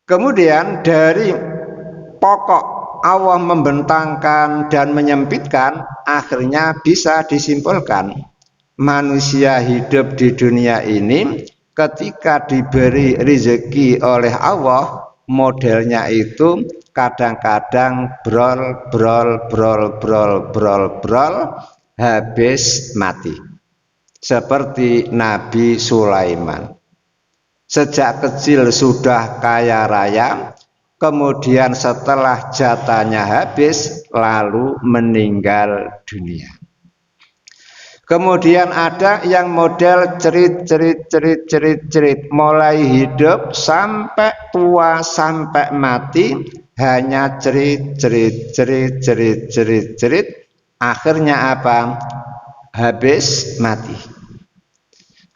Kemudian dari pokok Allah membentangkan dan menyempitkan, akhirnya bisa disimpulkan manusia hidup di dunia ini ketika diberi rezeki oleh Allah, modelnya itu kadang-kadang brol habis mati. Seperti Nabi Sulaiman. Sejak kecil sudah kaya raya, kemudian setelah jatahnya habis lalu meninggal dunia. Kemudian ada yang model cerit, mulai hidup sampai tua sampai mati hanya cerit, akhirnya apa? Habis mati.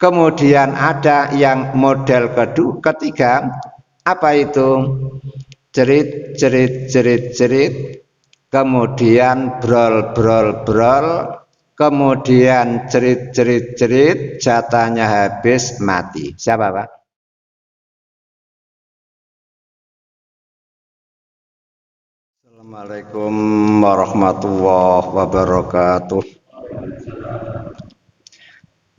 Kemudian ada yang model ketiga, apa itu? Cerit, kemudian brol, kemudian cerit, jatahnya habis mati. Siapa, Pak? Assalamualaikum warahmatullahi wabarakatuh.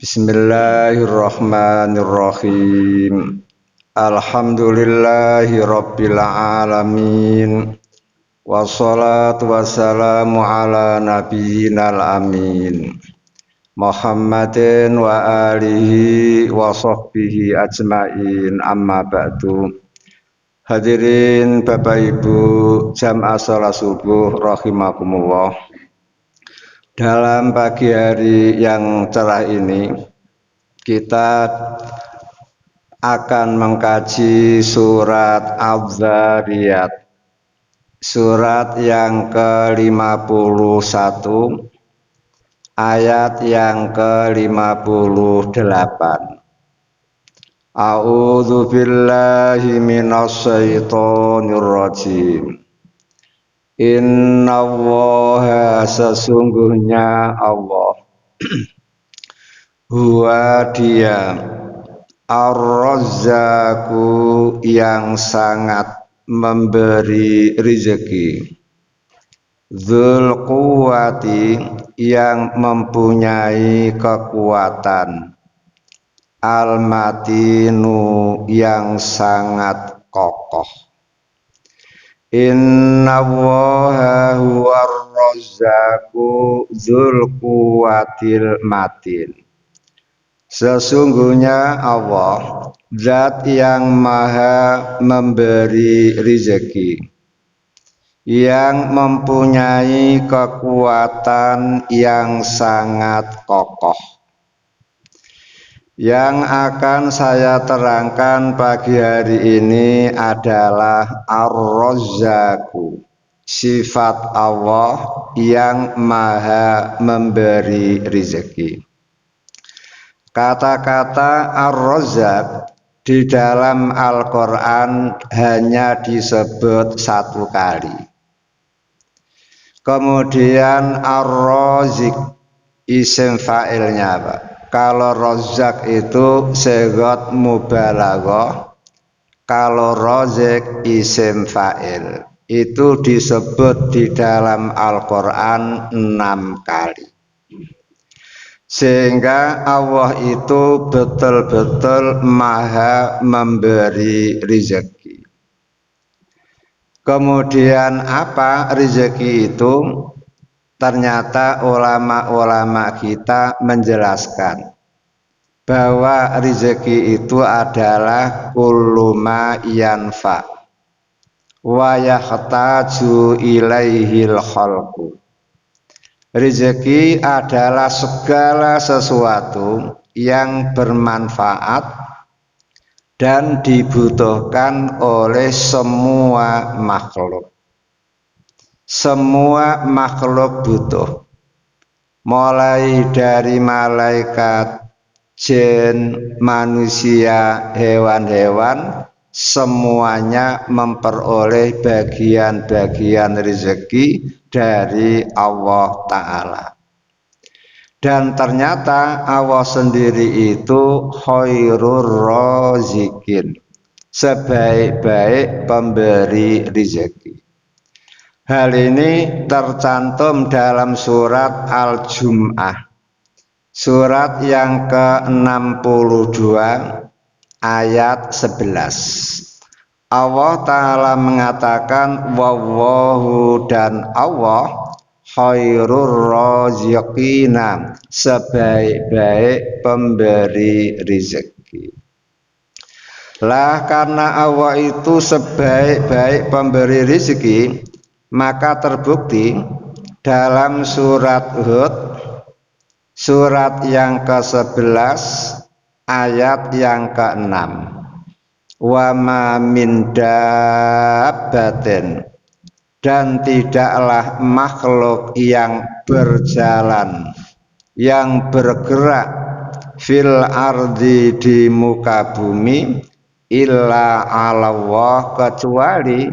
Bismillahirrahmanirrahim. Alhamdulillahi rabbil alamin. Wassalatu wassalamu ala nabiyyinal amin Muhammadin wa alihi wa sahbihi ajmain, amma ba'du. Hadirin Bapak Ibu jamaah salat subuh rahimakumullah. Dalam pagi hari yang cerah ini kita akan mengkaji surat Az-Zariyat, surat yang ke-51, ayat yang ke-58. A'udzu billahi minasyaitonir rajim. Innallaha, sesungguhnya Allah, huwa dia Ar-Razzaqu, yang sangat memberi rezeki, Dzul Quwwati, yang mempunyai kekuatan, Al-Matinu, yang sangat kokoh. Innallaha huwar razzaqu dzul quwwatil matin. Sesungguhnya Allah zat yang maha memberi rezeki, yang mempunyai kekuatan yang sangat kokoh. Yang akan saya terangkan pagi hari ini adalah Ar-Razzaqu, sifat Allah yang maha memberi rezeki. Kata-kata Ar-Razzaq di dalam Al-Quran hanya disebut satu kali. Kemudian Ar-Razziq, isim fa'ilnya apa? Kalau Razzaq itu sigat mubalaghah, kalau Razziq isim fa'il. Itu disebut di dalam Al-Quran 6 kali. Sehingga Allah itu betul-betul maha memberi rezeki. Kemudian apa rezeki itu? Ternyata ulama-ulama kita menjelaskan bahwa rezeki itu adalah kullu ma yanfa wa yahtaju ilaihil khalqu. Rezeki adalah segala sesuatu yang bermanfaat dan dibutuhkan oleh semua makhluk. Semua makhluk butuh, mulai dari malaikat, jin, manusia, hewan-hewan, semuanya memperoleh bagian-bagian rezeki dari Allah Ta'ala. Dan ternyata Allah sendiri itu khairur razikin, sebaik-baik pemberi rezeki. Hal ini tercantum dalam surat Al-Jum'ah, surat yang ke-62 ayat 11. Allah Ta'ala mengatakan wallahu, dan Allah khairur raziqina, sebaik-baik pemberi rezeki. Lah karena Allah itu sebaik-baik pemberi rezeki, maka terbukti dalam surat Hud surat yang ke-11 ayat yang ke-6. Wa ma min dabbatin, dan tidaklah makhluk yang berjalan, yang bergerak fil ardi, di muka bumi, illa Allah, kecuali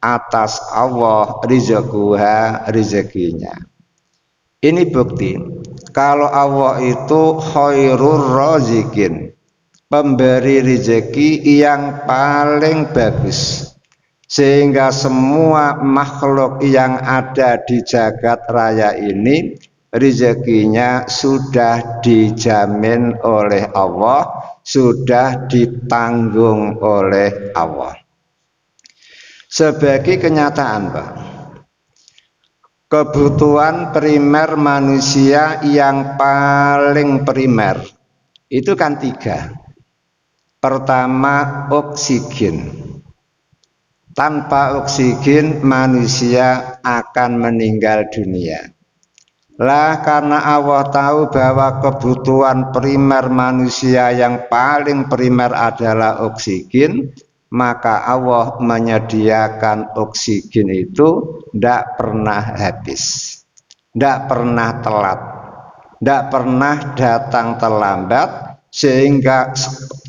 atas Allah rizquha, rezekinya. Ini bukti kalau Allah itu khairur razikin, pemberi rezeki yang paling bagus, sehingga semua makhluk yang ada di jagat raya ini rezekinya sudah dijamin oleh Allah, sudah ditanggung oleh Allah. Sebagai kenyataan, Pak, kebutuhan primer manusia yang paling primer itu kan 3. Pertama, oksigen. Tanpa oksigen manusia akan meninggal dunia. Lah karena Allah tahu bahwa kebutuhan primer manusia yang paling primer adalah oksigen, maka Allah menyediakan oksigen itu tidak pernah habis, tidak pernah telat, tidak pernah datang terlambat, sehingga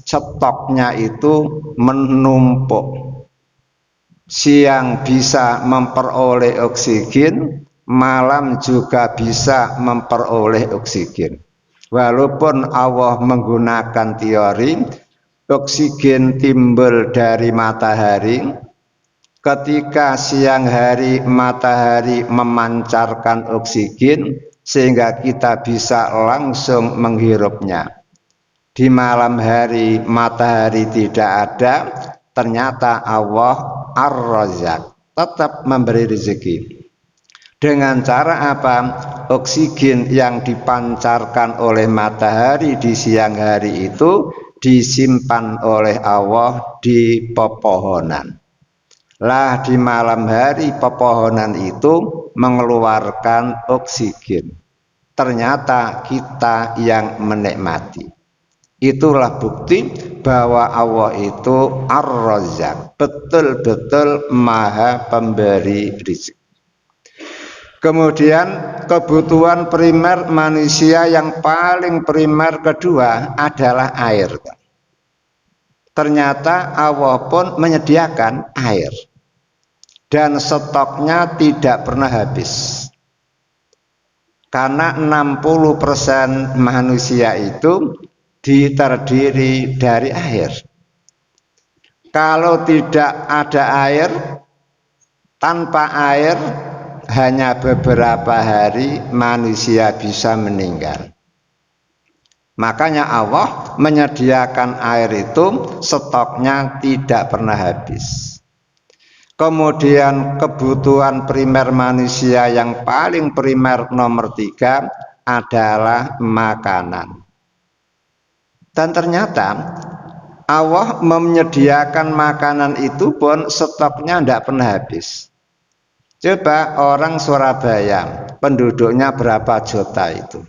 stoknya itu menumpuk. Siang bisa memperoleh oksigen, malam juga bisa memperoleh oksigen. Walaupun Allah menggunakan teori oksigen timbul dari matahari, ketika siang hari matahari memancarkan oksigen sehingga kita bisa langsung menghirupnya. Di malam hari matahari tidak ada, ternyata Allah Ar-Razzaq, tetap memberi rezeki. Dengan cara apa? Oksigen yang dipancarkan oleh matahari di siang hari itu disimpan oleh Allah di pepohonan. Lah di malam hari pepohonan itu mengeluarkan oksigen. Ternyata kita yang menikmati. Itulah bukti bahwa Allah itu Ar-Razzaq, betul-betul maha pemberi rezeki. Kemudian kebutuhan primer manusia yang paling primer kedua adalah air. Ternyata Allah pun menyediakan air, dan stoknya tidak pernah habis. Karena 60% manusia itu terdiri dari air. Kalau tidak ada air, tanpa air hanya beberapa hari manusia bisa meninggal. Makanya Allah menyediakan air itu stoknya tidak pernah habis. Kemudian kebutuhan primer manusia yang paling primer nomor 3 adalah makanan. Dan ternyata Allah menyediakan makanan itu pun stoknya tidak pernah habis. Coba orang Surabaya, penduduknya berapa juta itu?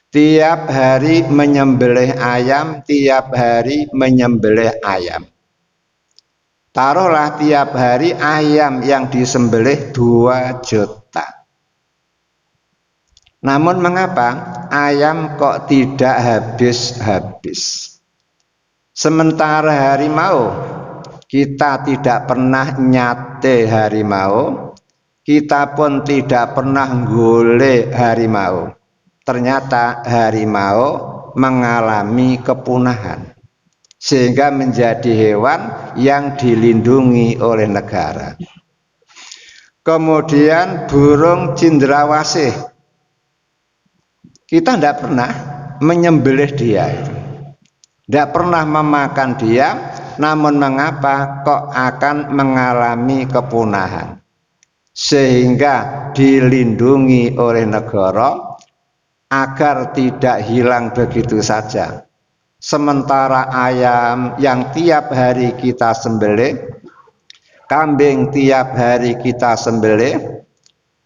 Tiap hari menyembelih ayam, tiap hari menyembelih ayam. Taruhlah tiap hari ayam yang disembelih 2 juta. Namun mengapa ayam kok tidak habis-habis? Sementara harimau, kita tidak pernah nyate harimau, kita pun tidak pernah golek harimau. Ternyata harimau mengalami kepunahan. sehingga menjadi hewan yang dilindungi oleh negara. Kemudian burung cendrawasih, kita tidak pernah menyembelih dia, tidak pernah memakan dia, namun mengapa kok akan mengalami kepunahan? Sehingga dilindungi oleh negara agar tidak hilang begitu saja. Sementara ayam yang tiap hari kita sembelih, kambing tiap hari kita sembelih,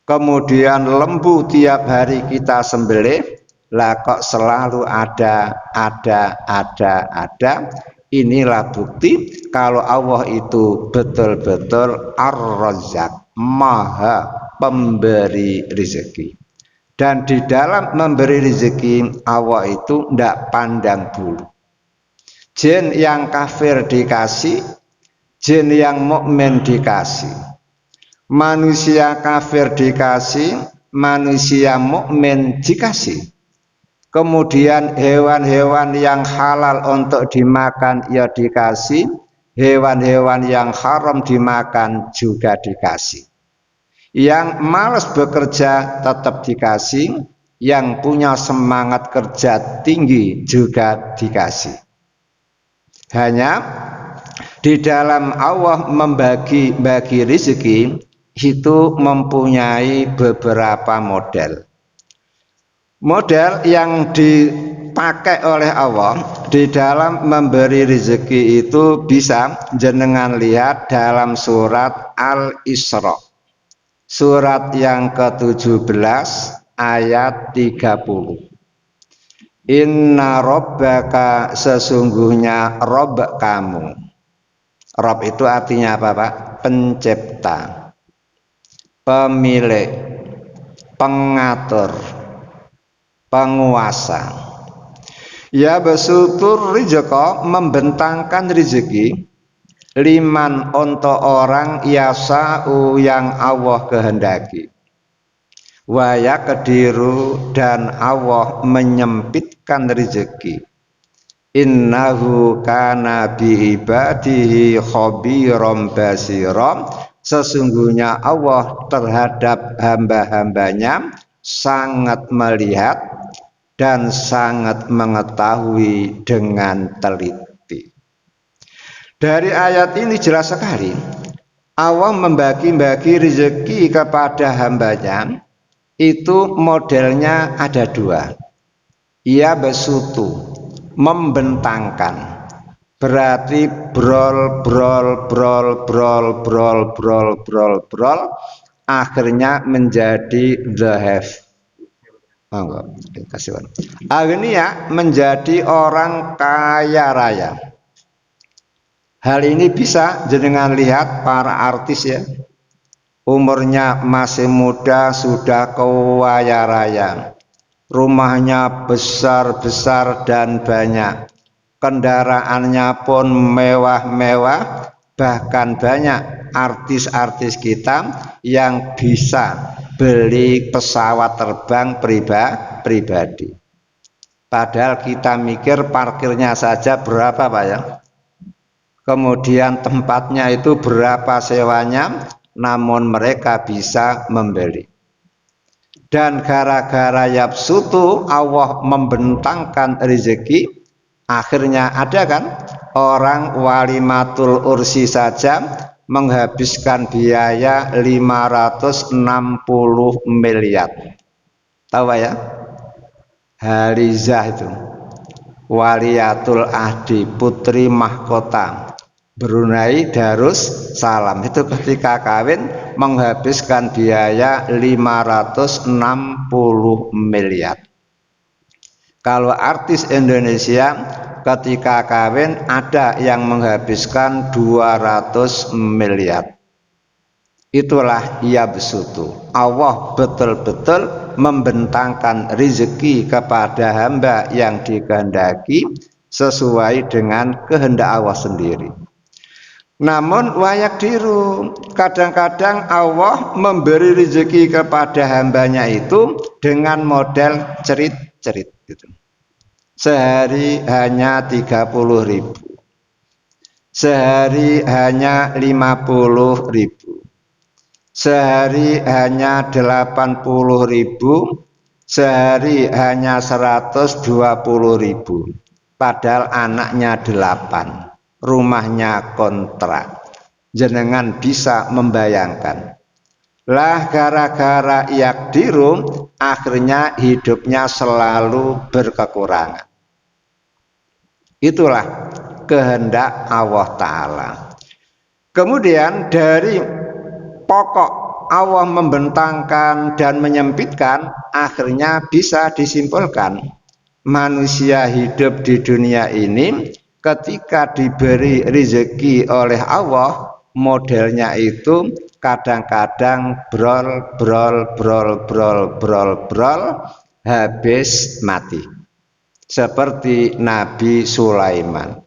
kemudian lembu tiap hari kita sembelih, lah kok selalu ada. Inilah bukti kalau Allah itu betul-betul Ar-Razzaq, Maha pemberi rezeki. Dan di dalam memberi rezeki Allah itu tidak pandang bulu. Jin yang kafir dikasih, jin yang mukmin dikasih. Manusia kafir dikasih, manusia mukmin dikasih. Kemudian hewan-hewan yang halal untuk dimakan ya dikasih, hewan-hewan yang haram dimakan juga dikasih. Yang malas bekerja tetap dikasih, yang punya semangat kerja tinggi juga dikasih. Hanya di dalam Allah membagi rezeki itu mempunyai beberapa model. Model yang dipakai oleh Allah di dalam memberi rezeki itu bisa jenengan lihat dalam surat Al-Isra. Surat yang ke-17 ayat 30. Inna rabbaka, sesungguhnya Rabb kamu. Rabb itu artinya apa, Pak? Pencipta, pemilik, pengatur, penguasa. Ya besutur rizqa, membentangkan rezeki, liman untuk orang yasa'u yang Allah kehendaki. Wa yaqdiru, dan Allah menyempitkan rezeki. Innahu kana bi ibadihi khabiram basiram, sesungguhnya Allah terhadap hamba-hambanya sangat melihat dan sangat mengetahui dengan teliti. Dari ayat ini jelas sekali Allah membagi-bagi rezeki kepada hambanya. Itu modelnya ada dua. Ia besutu, membentangkan, berarti brol, akhirnya menjadi the have. Akhirnya menjadi orang kaya raya. Hal ini bisa jenengan lihat para artis ya. Umurnya masih muda sudah kaya raya, rumahnya besar-besar dan banyak, kendaraannya pun mewah-mewah, bahkan banyak artis-artis kita yang bisa beli pesawat terbang pribadi. Padahal kita mikir parkirnya saja berapa, Pak ya? Kemudian tempatnya itu berapa sewanya, namun mereka bisa membeli. Dan gara-gara yapsutu Allah membentangkan rezeki, akhirnya ada kan orang walimatul ursi saja menghabiskan biaya 560 miliar. Tahu ya? Halizah itu waliyatul ahdi, putri mahkota Brunei Darussalam, itu ketika kawin menghabiskan biaya 560 miliar. Kalau artis Indonesia ketika kawin ada yang menghabiskan 200 miliar. Itulah ia besutu. Allah betul-betul membentangkan rezeki kepada hamba yang dikehendaki sesuai dengan kehendak Allah sendiri. Namun wayak diru, kadang-kadang Allah memberi rezeki kepada hambanya itu dengan model cerit-cerit gitu. Sehari hanya 30.000, sehari hanya 50.000, sehari hanya 80.000, sehari hanya 120.000. Padahal anaknya 8, rumahnya kontrak. Jenengan bisa membayangkan. Lah gara-gara yakdiru, akhirnya hidupnya selalu berkekurangan. Itulah kehendak Allah Ta'ala. Kemudian dari pokok Allah membentangkan dan menyempitkan, akhirnya bisa disimpulkan manusia hidup di dunia ini ketika diberi rezeki oleh Allah, modelnya itu kadang-kadang brol habis mati. Seperti Nabi Sulaiman,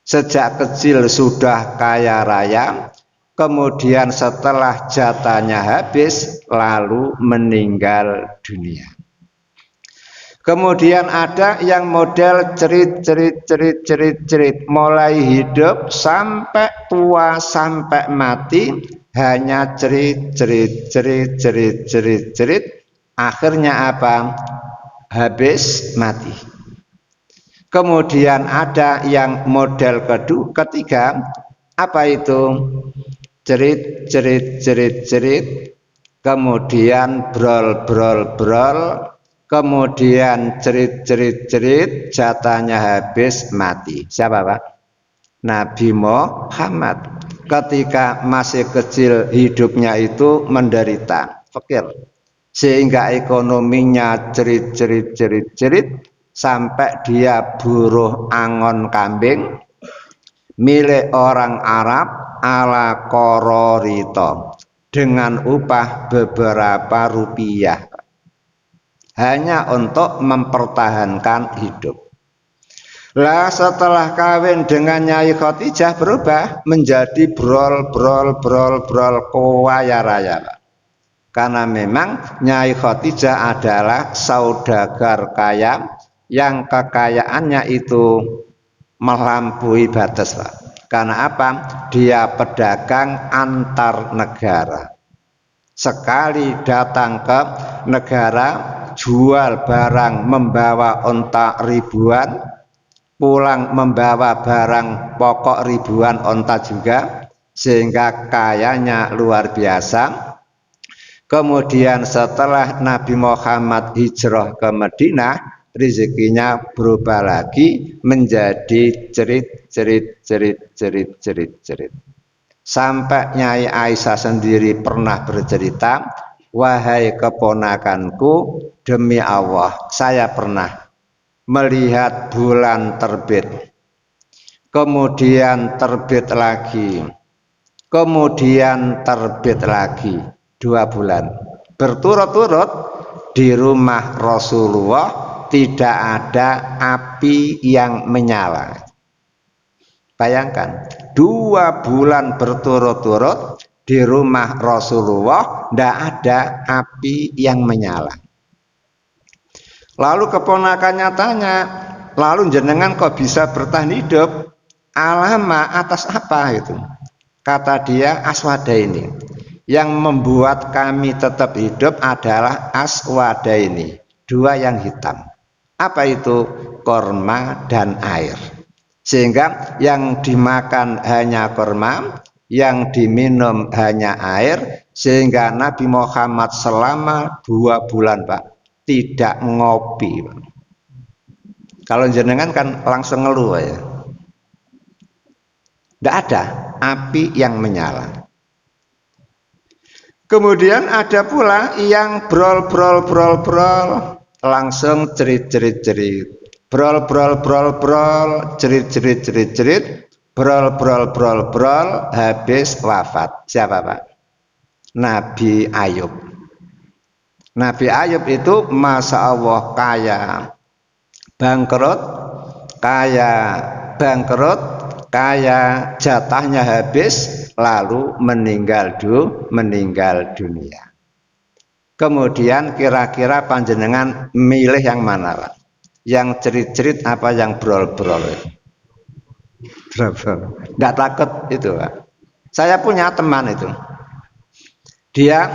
sejak kecil sudah kaya raya, kemudian setelah jatahnya habis lalu meninggal dunia. Kemudian ada yang model cerit, mulai hidup sampai tua sampai mati hanya cerit, akhirnya apa? Habis mati. Kemudian ada yang model ketiga, apa itu? Cerit, kemudian brol, kemudian cerit, jatahnya habis mati. Siapa, Pak? Nabi Muhammad. Ketika masih kecil hidupnya itu menderita, fakir, sehingga ekonominya cerit, sampai dia buruh angon kambing milik orang Arab ala kororito dengan upah beberapa rupiah, hanya untuk mempertahankan hidup. Lah setelah kawin dengan Nyai Khadijah berubah menjadi brol kaya raya, karena memang Nyai Khadijah adalah saudagar kaya yang kekayaannya itu melampaui batas, Pak. Karena apa? Dia pedagang antar negara. Sekali datang ke negara, jual barang membawa onta ribuan, pulang membawa barang pokok ribuan onta juga, sehingga kayanya luar biasa. Kemudian setelah Nabi Muhammad hijrah ke Madinah, rezekinya berubah lagi menjadi cerit. Sampai Nyai Aisyah sendiri pernah bercerita, wahai keponakanku, demi Allah saya pernah melihat bulan terbit, kemudian terbit lagi, kemudian terbit lagi, 2 bulan berturut-turut di rumah Rasulullah tidak ada api yang menyala. Bayangkan, 2 bulan berturut-turut di rumah Rasulullah tidak ada api yang menyala. Lalu keponakannya tanya, lalu jenengan kok bisa bertahan hidup? Alama atas apa itu? Kata dia, aswada ini. Yang membuat kami tetap hidup adalah aswada ini, 2 yang hitam. Apa itu? Korma dan air. Sehingga yang dimakan hanya korma, yang diminum hanya air, sehingga Nabi Muhammad selama 2 bulan, Pak, tidak ngopi, Pak. Kalau jenengan kan langsung ngeluh ya. Tidak ada api yang menyala. Kemudian ada pula yang brol langsung cerit. Brol cerit, brol habis wafat. Siapa, Pak? Nabi Ayub. Nabi Ayub itu masya Allah kaya bangkrut, jatahnya habis, lalu meninggal dunia. Kemudian kira-kira panjenengan milih yang mana, Pak? Yang cerit apa yang brol? Nggak takut itu Pak. Saya punya teman itu, dia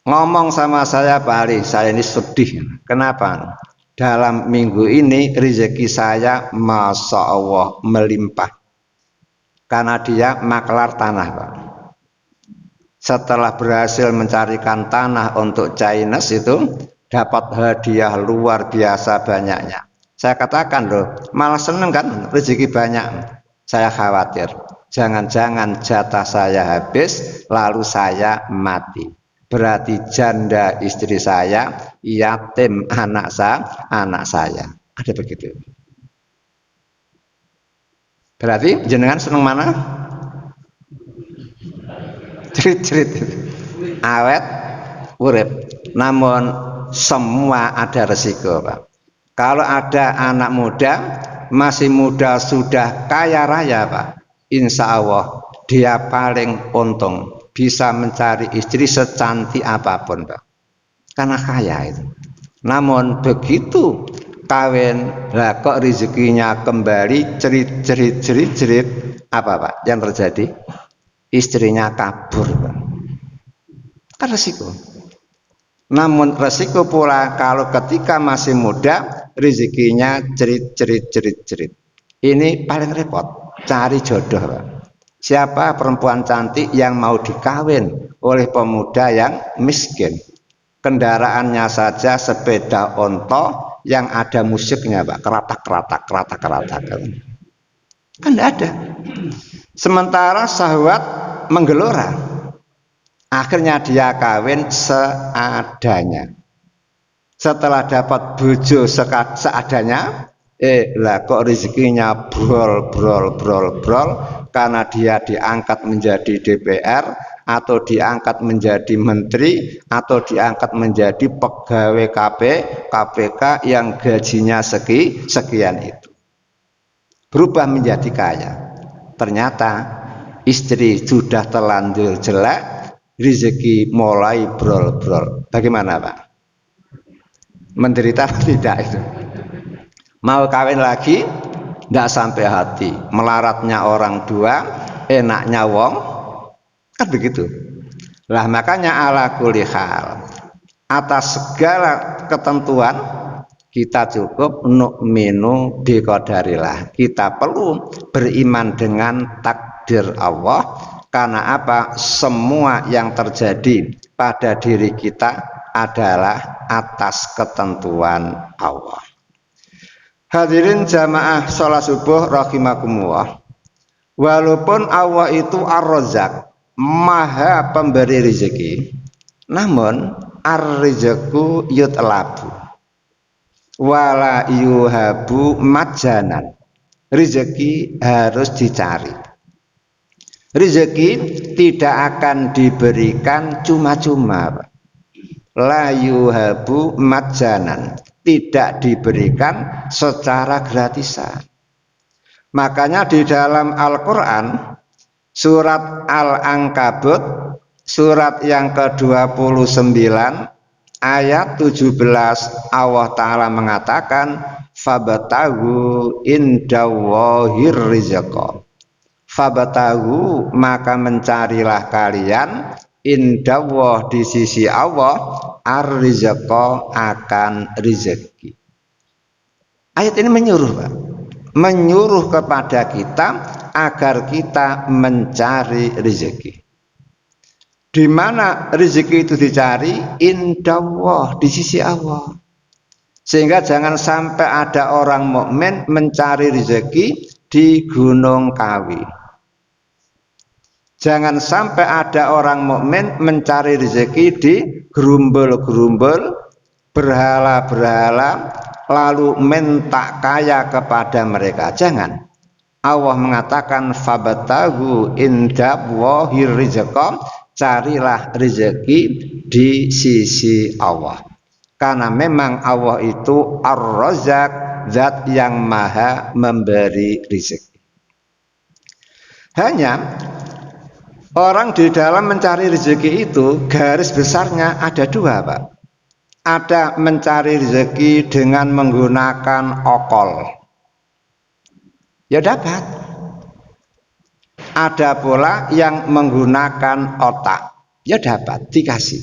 ngomong sama saya, Pak Ali, saya ini sedih. Kenapa? Dalam minggu ini rezeki saya Masya Allah melimpah. Karena dia maklar tanah Pak. Setelah berhasil mencarikan tanah untuk Chinese itu, dapat hadiah luar biasa banyaknya. Saya katakan loh, malah seneng kan rezeki banyak. Saya khawatir, jangan-jangan jatah saya habis, lalu saya mati. Berarti janda istri saya, yatim anak saya. Ada begitu. Berarti jenengan seneng mana? Cerit-cerit. Awet, urip. Namun semua ada resiko, Pak. Kalau ada anak muda, masih muda sudah kaya raya, Pak. Insya Allah dia paling untung, bisa mencari istri secantik apapun, Pak. Karena kaya itu. Namun begitu kawin, lah kok rezekinya kembali cerit, apa Pak yang terjadi? Istrinya kabur, Pak. Kan resiko. Namun resiko pula kalau ketika masih muda rezekinya cerit. Ini paling repot, cari jodoh, Pak. Siapa perempuan cantik yang mau dikawin oleh pemuda yang miskin? Kendaraannya saja sepeda onto yang ada musiknya, Pak. Keratak. Kan tidak ada. Sementara syahwat menggelora. Akhirnya dia kawin seadanya. Setelah dapat bojo seadanya, lah kok rezekinya brol karena dia diangkat menjadi DPR atau diangkat menjadi menteri atau diangkat menjadi pegawai KPK yang gajinya sekian itu. Berubah menjadi kaya. Ternyata istri sudah terlanjur jelek, rezeki mulai brol. Bagaimana Pak? Menderita tidak itu? Mau kawin lagi, tidak sampai hati. Melaratnya orang tua, enaknya wong, kan begitu. Lah makanya ala kulli hal, atas segala ketentuan kita cukup nu'minu biqadarillah. Kita perlu beriman dengan takdir Allah. Karena apa? Semua yang terjadi pada diri kita adalah atas ketentuan Allah. Hadirin jamaah sholat subuh rahimakumullah. Walaupun Allah itu ar-Razzaq, maha pemberi rezeki, namun ar-rizqu yutlabu wala yuhabu majanan. Rezeki harus dicari. Rezeki tidak akan diberikan cuma-cuma. La yuhabu majanan, tidak diberikan secara gratisan. Makanya di dalam Al-Quran surat Al-Ankabut surat yang ke-29 ayat 17 Allah Ta'ala mengatakan fabatahu indawahir rizqa. Fabatahu maka mencarilah kalian indawah di sisi Allah ar-rizqa akan rezeki. Ayat ini menyuruh Pak, menyuruh kepada kita agar kita mencari rezeki. Di mana rezeki itu dicari? Indawah, di sisi Allah. Sehingga jangan sampai ada orang mukmin mencari rezeki di Gunung Kawi. Jangan sampai ada orang mukmin mencari rezeki di gerumbul-gerumbul, berhala-berhala, lalu minta kaya kepada mereka. Jangan. Allah mengatakan fabatahu indawahir rizqa, carilah rezeki di sisi Allah. Karena memang Allah itu ar-Razzaq, zat yang maha memberi rezeki. Hanya orang di dalam mencari rezeki itu garis besarnya ada dua Pak. Ada mencari rezeki dengan menggunakan okol. ya dapat. Ada pula yang menggunakan otak, ya dapat, dikasih.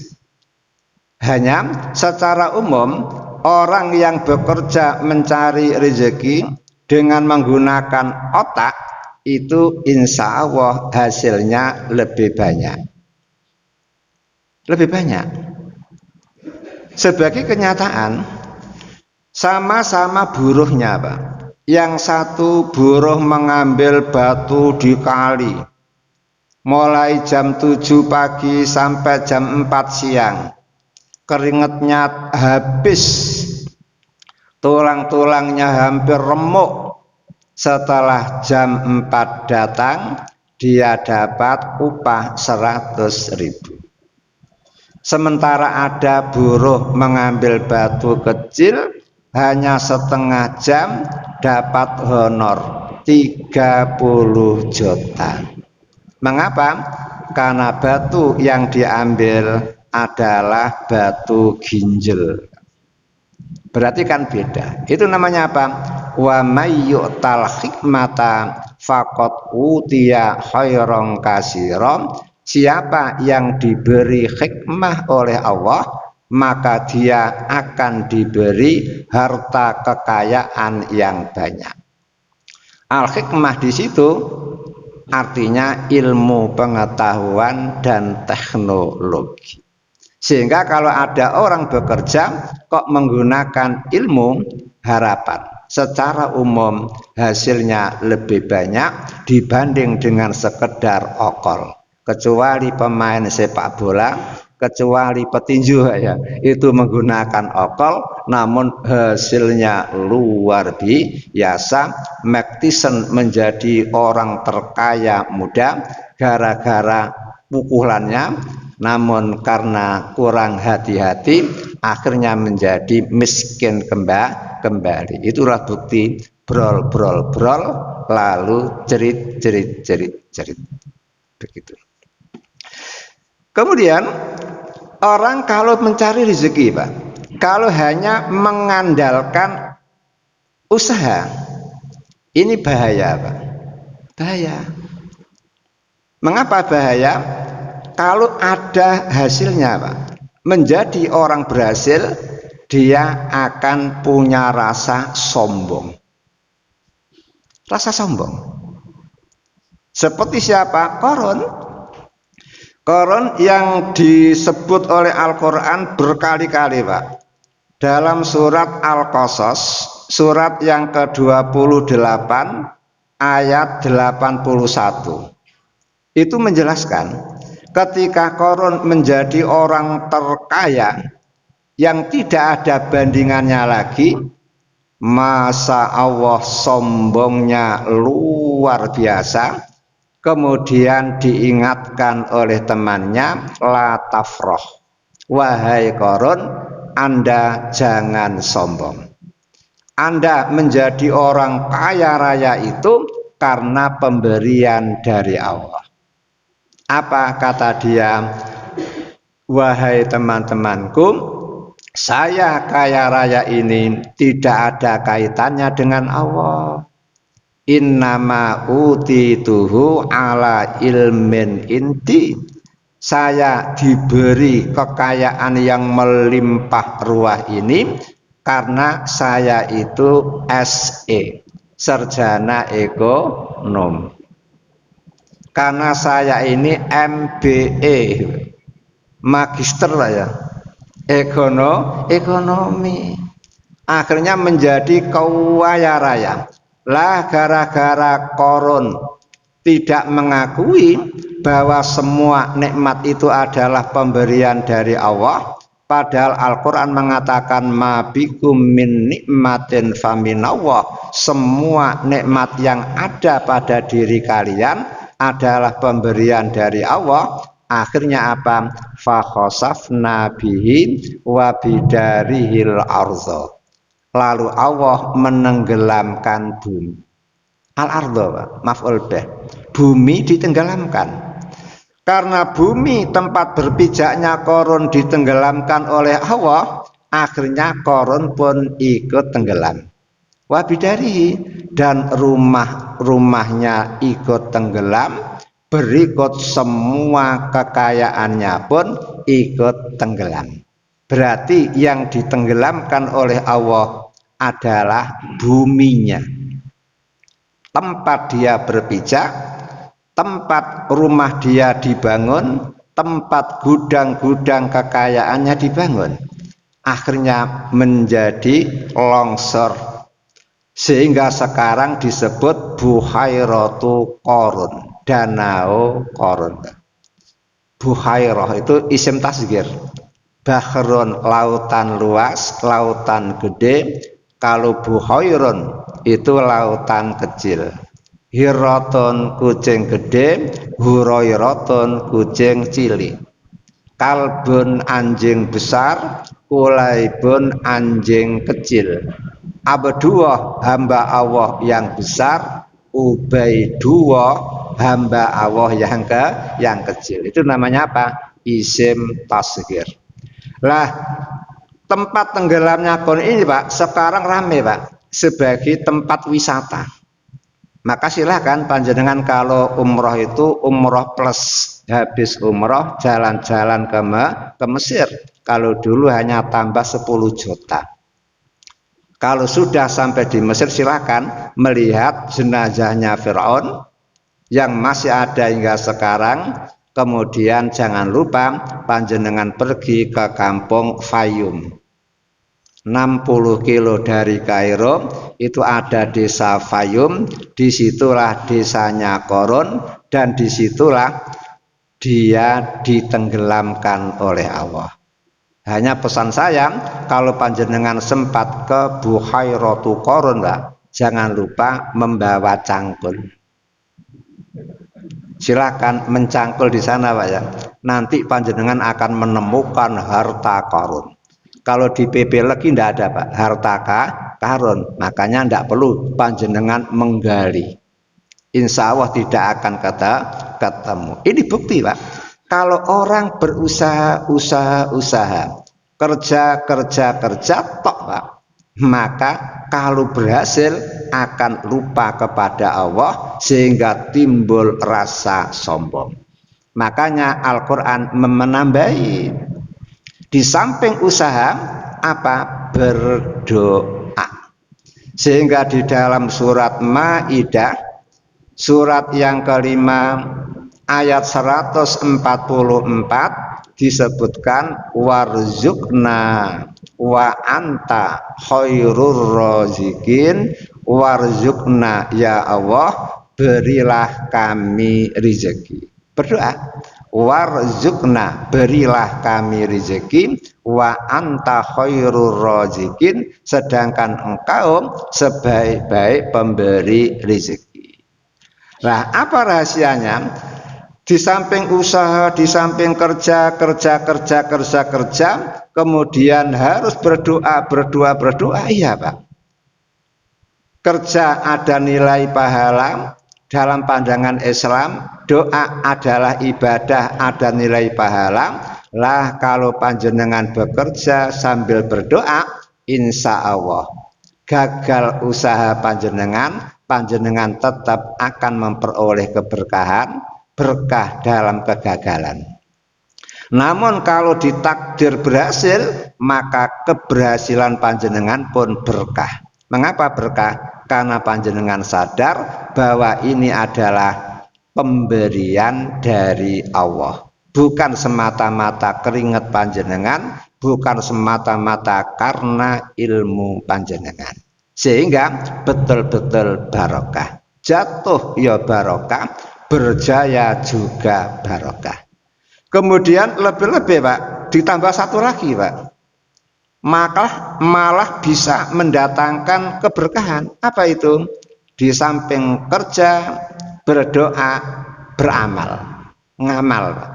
Hanya secara umum orang yang bekerja mencari rezeki dengan menggunakan otak itu insya Allah hasilnya lebih banyak. Lebih banyak. Sebagai kenyataan, sama-sama buruhnya, Pak. Yang satu buruh mengambil batu di kali mulai jam 7 pagi sampai jam 4 siang. Keringetnya habis, tulang-tulangnya hampir remuk. Setelah jam 4 datang, dia dapat upah 100.000. Sementara ada buruh mengambil batu kecil hanya setengah jam dapat honor 30 juta. Mengapa? Karena batu yang diambil adalah batu ginjal. Berarti kan beda. Itu namanya apa? Wa may yu'tal hikmata faqad utiya khairan katsiran. Siapa yang diberi hikmah oleh Allah, maka dia akan diberi harta kekayaan yang banyak. Al-hikmah di situ artinya ilmu, pengetahuan, dan teknologi. Sehingga kalau ada orang bekerja kok menggunakan ilmu, harapan secara umum hasilnya lebih banyak dibanding dengan sekedar okol. Kecuali pemain sepak bola, kecuali petinju ya, itu menggunakan okol, namun hasilnya luar biasa. Mike Tyson menjadi orang terkaya muda gara-gara pukulannya, namun karena kurang hati-hati akhirnya menjadi miskin kembali. Itulah bukti brol lalu cerit begitu. Kemudian orang kalau mencari rezeki, Pak, kalau hanya mengandalkan usaha, ini bahaya, Pak. Bahaya. Mengapa bahaya? Kalau ada hasilnya, Pak, menjadi orang berhasil, dia akan punya rasa sombong. Rasa sombong. Seperti siapa? Korun yang disebut oleh Al-Quran berkali-kali, Pak. Dalam surat Al-Qasas, surat yang ke-28, ayat 81. Itu menjelaskan, ketika Korun menjadi orang terkaya yang tidak ada bandingannya lagi, masa Allah sombongnya luar biasa. Kemudian diingatkan oleh temannya, la tafroh, wahai Korun, Anda jangan sombong. Anda menjadi orang kaya raya itu karena pemberian dari Allah. Apa kata dia? Wahai teman-temanku, saya kaya raya ini tidak ada kaitannya dengan Allah. Innama utituhu ala ilmin indi. Saya diberi kekayaan yang melimpah ruah ini karena saya itu SE, sarjana ekonom. Karena saya ini MBA, magister lah ya, ekonomi. Akhirnya menjadi kaya raya. Lah gara-gara Korun tidak mengakui bahwa semua nikmat itu adalah pemberian dari Allah, padahal Al-Quran mengatakan ma bikum min nikmatin faminallah. Semua nikmat yang ada pada diri kalian adalah pemberian dari Allah. Akhirnya apa? Fa khasafna bihi wa bidarihil ardh. Lalu Allah menenggelamkan bumi. Al-ardh, maf'ul bih. Bumi ditenggelamkan. Karena bumi tempat berpijaknya Korun ditenggelamkan oleh Allah, akhirnya Korun pun ikut tenggelam. Wabidari, dan rumahnya ikut tenggelam, berikut semua kekayaannya pun ikut tenggelam. Berarti yang ditenggelamkan oleh Allah adalah buminya, tempat dia berpijak, tempat rumah dia dibangun, tempat gudang-gudang kekayaannya dibangun. Akhirnya menjadi longsor, sehingga sekarang disebut Buhairatu Qarun, Danau Qarun. Buhairah itu isim tasghir, bahrun lautan luas, lautan gede. Kalau buhairun itu lautan kecil. Hirotun kucing gede, huroirotun kucing cilik. Kalbun anjing besar, kulaibun anjing kecil. Abdullah hamba Allah yang besar, Ubaidullah hamba Allah yang kecil. Itu namanya apa? Isim tasghir. Lah, tempat tenggelamnya Qarun ini Pak sekarang rame Pak sebagai tempat wisata. Maka silahkan panjenengan kalau umroh itu umroh plus, habis umroh jalan-jalan ke Mesir. Kalau dulu hanya tambah 10 juta. Kalau sudah sampai di Mesir silahkan melihat jenazahnya Fir'aun yang masih ada hingga sekarang. Kemudian jangan lupa panjenengan pergi ke kampung Fayum. 60 kilo dari Kairo itu ada desa Fayum, disitulah desanya Qarun, dan disitulah dia ditenggelamkan oleh Allah. Hanya pesan saya, kalau panjenengan sempat ke Buhairatu Qarun, jangan lupa membawa cangkul. Silakan mencangkul di sana Pak ya. Nanti panjenengan akan menemukan harta Qarun. Kalau di PP lagi tidak ada Pak, harta Qarun. Makanya tidak perlu panjenengan menggali. Insya Allah tidak akan ketemu. Ini bukti Pak. Kalau orang berusaha, kerja tok Pak, maka kalau berhasil akan lupa kepada Allah sehingga timbul rasa sombong. Makanya Al-Quran menambahi di samping usaha apa? Berdoa. Sehingga di dalam surat Maidah surat yang kelima ayat 144 disebutkan warzukna wa anta khairur razikin, warzukna ya Allah berilah kami rezeki. Berdoa, warzukna berilah kami rezeki, wa anta khairur razikin sedangkan engkau sebaik-baik pemberi rezeki. Nah, apa rahasianya? Di samping usaha, di samping kerja, kemudian harus berdoa. Iya Pak. Kerja ada nilai pahala dalam pandangan Islam, doa adalah ibadah, ada nilai pahala. Lah kalau panjenengan bekerja sambil berdoa, insya Allah gagal usaha panjenengan tetap akan memperoleh keberkahan, berkah dalam kegagalan. Namun kalau ditakdir berhasil, maka keberhasilan panjenengan pun berkah. Mengapa berkah? Karena panjenengan sadar bahwa ini adalah pemberian dari Allah, bukan semata-mata keringat panjenengan, bukan semata-mata karena ilmu panjenengan. Sehingga betul-betul barokah. Jatuh ya barokah, berjaya juga barokah. Kemudian lebih-lebih Pak, ditambah satu lagi Pak, maka malah bisa mendatangkan keberkahan. Apa itu? Di samping kerja, berdoa, beramal, ngamal Pak.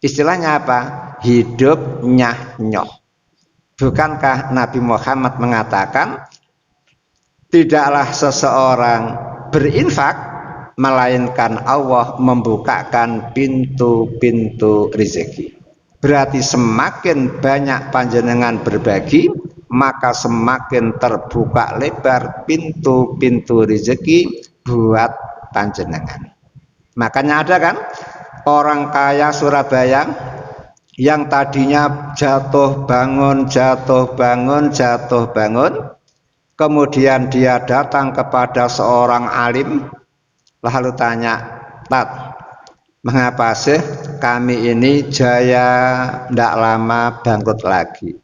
Istilahnya apa? Hidup nyah-nyoh. Bukankah Nabi Muhammad mengatakan tidaklah seseorang berinfak melainkan Allah membukakan pintu-pintu rezeki. Berarti semakin banyak panjenengan berbagi, maka semakin terbuka lebar pintu-pintu rezeki buat panjenengan. Makanya ada kan orang kaya Surabaya yang tadinya jatuh bangun, kemudian dia datang kepada seorang alim, lalu tanya, "Tat, mengapa sih kami ini jaya tidak lama bangkrut lagi,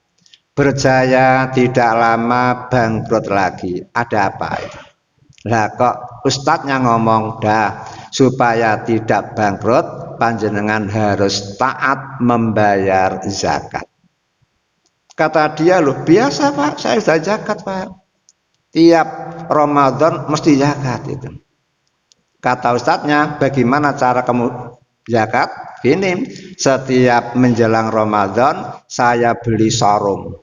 berjaya tidak lama bangkrut lagi, ada apa itu?" Lah kok ustadznya ngomong, dah supaya tidak bangkrut panjenengan harus taat membayar zakat. Kata dia, loh biasa Pak, saya sudah zakat Pak, tiap Ramadan mesti zakat itu. Kata ustadznya, bagaimana cara kamu zakat? Gini, setiap menjelang Ramadan saya beli sarung,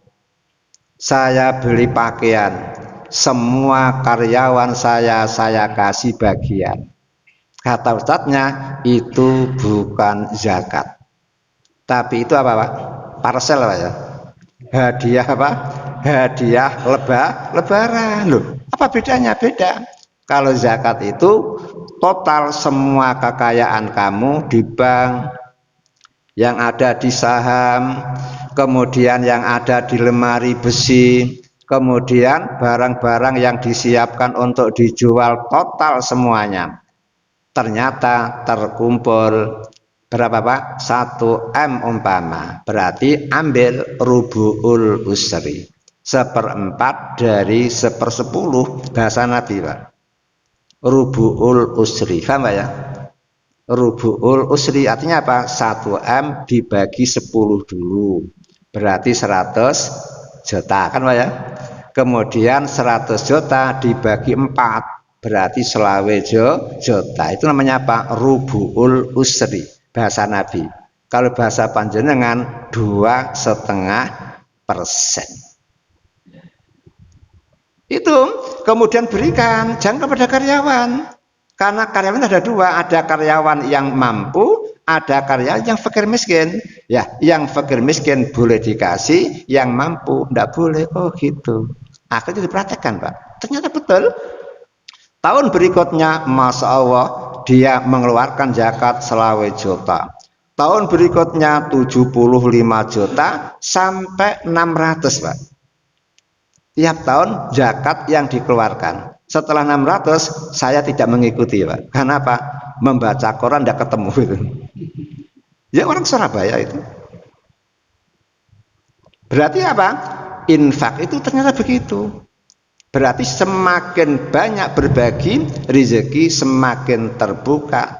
saya beli pakaian, semua karyawan saya kasih bagian. Kata ustadznya, itu bukan zakat, tapi itu apa Pak? Parcel Pak ya, hadiah apa? Hadiah lebaran. Loh, apa bedanya? Beda. Kalau zakat itu total semua kekayaan kamu di bank, yang ada di saham, kemudian yang ada di lemari besi, kemudian barang-barang yang disiapkan untuk dijual, total semuanya ternyata terkumpul berapa Pak? 1 M umpama, berarti ambil rubu'ul usri, 1/4 dari 1/10 bahasa Nabi Pak. Rubu'ul usri, paham Pak ya? Rubu'ul usri artinya apa? 1 M dibagi 10 dulu, berarti 100 juta kan Pak ya? Kemudian 100 juta dibagi 4, berarti selawe juta. Itu namanya apa? Rubu'ul usri bahasa Nabi. Kalau bahasa panjenengan 2,5%. Itu kemudian berikan, jangan kepada karyawan, karena karyawan ada dua, ada karyawan yang mampu, ada karyawan yang fakir miskin. Ya, yang fakir miskin boleh dikasih, yang mampu tidak boleh. Oh gitu. Akhirnya dipraktekkan Pak, ternyata betul. Tahun berikutnya Masya Allah dia mengeluarkan zakat selawe juta, tahun berikutnya 75 juta sampai 600 Pak. Tiap tahun zakat yang dikeluarkan. Setelah 600 saya tidak mengikuti Pak. Karena apa? Membaca Quran tidak ketemu itu. Ya orang Surabaya itu. Berarti apa? Infak itu ternyata begitu. Berarti semakin banyak berbagi, rezeki semakin terbuka.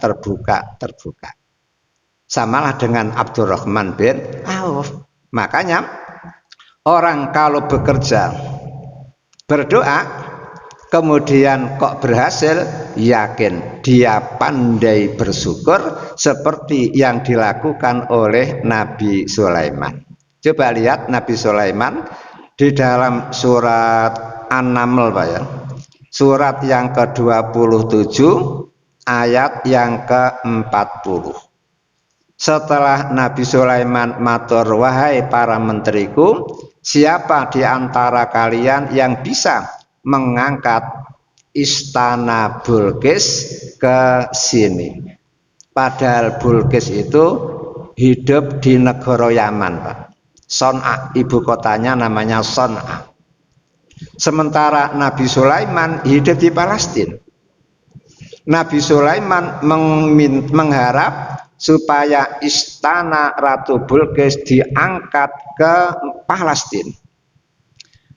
Samalah dengan Abdurrahman bin Auf. Makanya orang kalau bekerja, berdoa, kemudian kok berhasil, yakin dia pandai bersyukur seperti yang dilakukan oleh Nabi Sulaiman. Coba lihat Nabi Sulaiman di dalam surat An-Naml Pak ya, surat yang ke-27 ayat yang ke-40. Setelah Nabi Sulaiman matur, wahai para menteriku, siapa di antara kalian yang bisa mengangkat istana Bulqis ke sini? Padahal Bulqis itu hidup di negara Yaman Pak. Son'a, ibu kotanya namanya Son'a. Sementara Nabi Sulaiman hidup di Palestina. Nabi Sulaiman mengharap supaya istana Ratu Bulqis diangkat ke Palestina.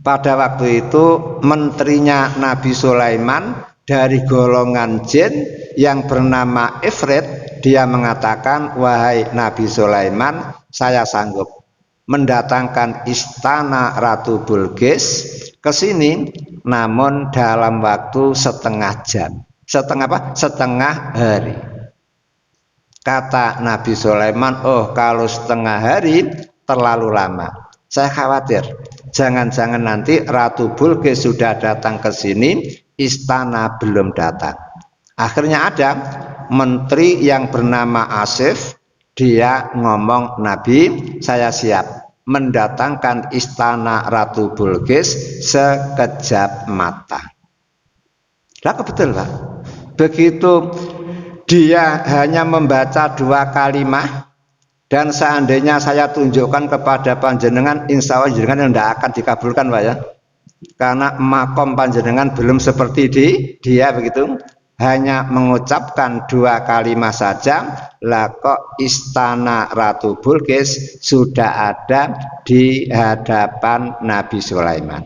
Pada waktu itu menterinya Nabi Sulaiman dari golongan jin yang bernama Ifrit. Dia mengatakan, wahai Nabi Sulaiman, saya sanggup mendatangkan istana Ratu Bulqis ke sini, namun dalam waktu setengah jam. Setengah hari. Kata Nabi Sulaiman, oh kalau setengah hari terlalu lama. Saya khawatir, jangan-jangan nanti Ratu Bulqis sudah datang ke sini, istana belum datang. Akhirnya ada menteri yang bernama Asif, dia ngomong, Nabi, saya siap mendatangkan istana Ratu Bilqis sekejap mata. Lah betul Pak. Begitu dia hanya membaca 2 kalimat dan seandainya saya tunjukkan kepada panjenengan, insya Allah jenengan tidak akan dikabulkan Pak ya. Karena makom panjenengan belum seperti dia begitu. Hanya mengucapkan 2 kalimat saja, lah kok istana Ratu Bilqis sudah ada di hadapan Nabi Sulaiman.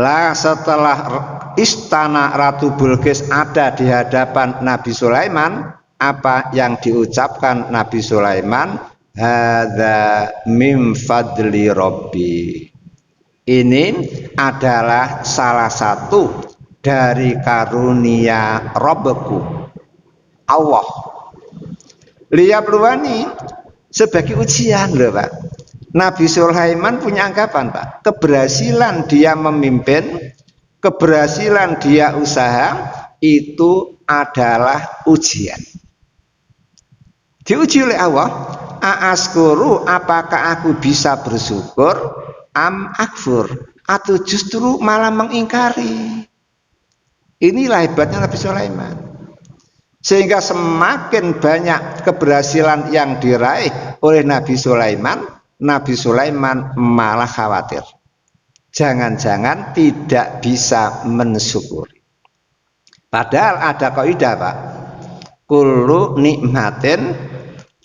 Lah setelah istana Ratu Bilqis ada di hadapan Nabi Sulaiman, apa yang diucapkan Nabi Sulaiman? Hadza min fadli Rabbi. Ini adalah salah satu dari karunia Robku Allah. Liyabluwani sebagai ujian loh Pak. Nabi Sulaiman punya anggapan Pak, keberhasilan dia memimpin, keberhasilan dia usaha itu adalah ujian. Diuji oleh Allah, aaskuru, apakah aku bisa bersyukur, am akfur, atau justru malah mengingkari. Inilah hebatnya Nabi Sulaiman. Sehingga semakin banyak keberhasilan yang diraih oleh Nabi Sulaiman malah khawatir. Jangan-jangan tidak bisa mensyukuri. Padahal ada kaidah Pak. Kullu nikmatin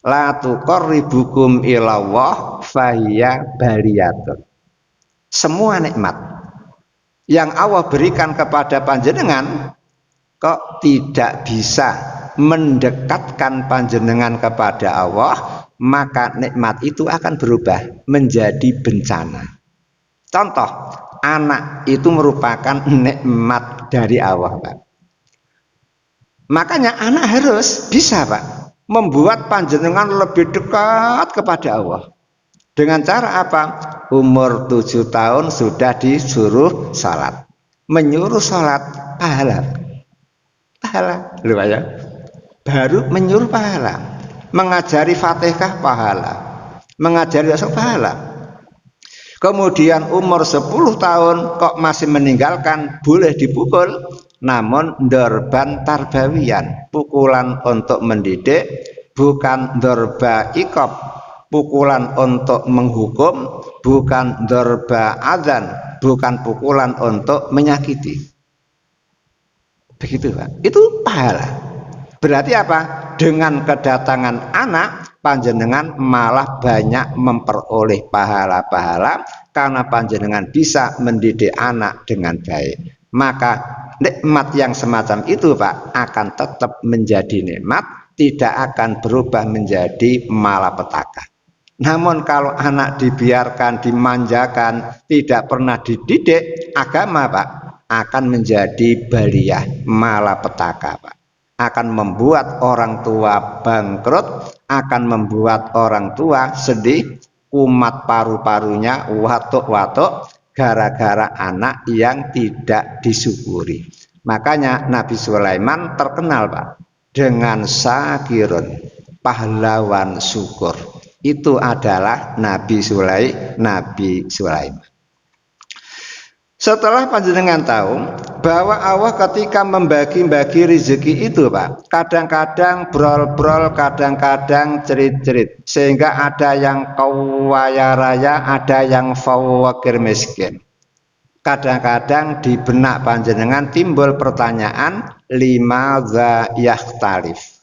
la tuqarribukum ilallah fahiya baliyatun. Semua nikmat yang Allah berikan kepada panjenengan kok tidak bisa mendekatkan panjenengan kepada Allah, maka nikmat itu akan berubah menjadi bencana. Contoh, anak itu merupakan nikmat dari Allah Pak. Makanya anak harus bisa Pak membuat panjenengan lebih dekat kepada Allah. Dengan cara apa? Umur 7 tahun sudah disuruh salat. Menyuruh salat pahala. Pahala. Lumayan. Baru menyuruh pahala. Mengajari Fatihah pahala. Mengajari asal pahala. Kemudian umur 10 tahun kok masih meninggalkan, boleh dipukul. Namun dorban tarbawiyan, pukulan untuk mendidik, bukan dorba iqab, pukulan untuk menghukum, bukan dorba adzan, bukan pukulan untuk menyakiti. Begitu Pak. Itu pahala. Berarti apa? Dengan kedatangan anak, panjenengan malah banyak memperoleh pahala-pahala karena panjenengan bisa mendidik anak dengan baik. Maka nikmat yang semacam itu Pak akan tetap menjadi nikmat, tidak akan berubah menjadi malapetaka. Namun kalau anak dibiarkan, dimanjakan, tidak pernah dididik agama Pak, akan menjadi baliyah, malapetaka Pak. Akan membuat orang tua bangkrut, akan membuat orang tua sedih, kumat paru-parunya watuk-watuk gara-gara anak yang tidak disyukuri. Makanya Nabi Sulaiman terkenal Pak dengan syakirun, pahlawan syukur. Itu adalah Nabi Sulaiman. Setelah panjenengan tahu bahwa Allah ketika membagi-bagi rezeki itu Pak, kadang-kadang brol-brol, kadang-kadang cerit-cerit, sehingga ada yang kaya raya, ada yang fakir miskin. Kadang-kadang di benak panjenengan timbul pertanyaan, limadza yakhtalif.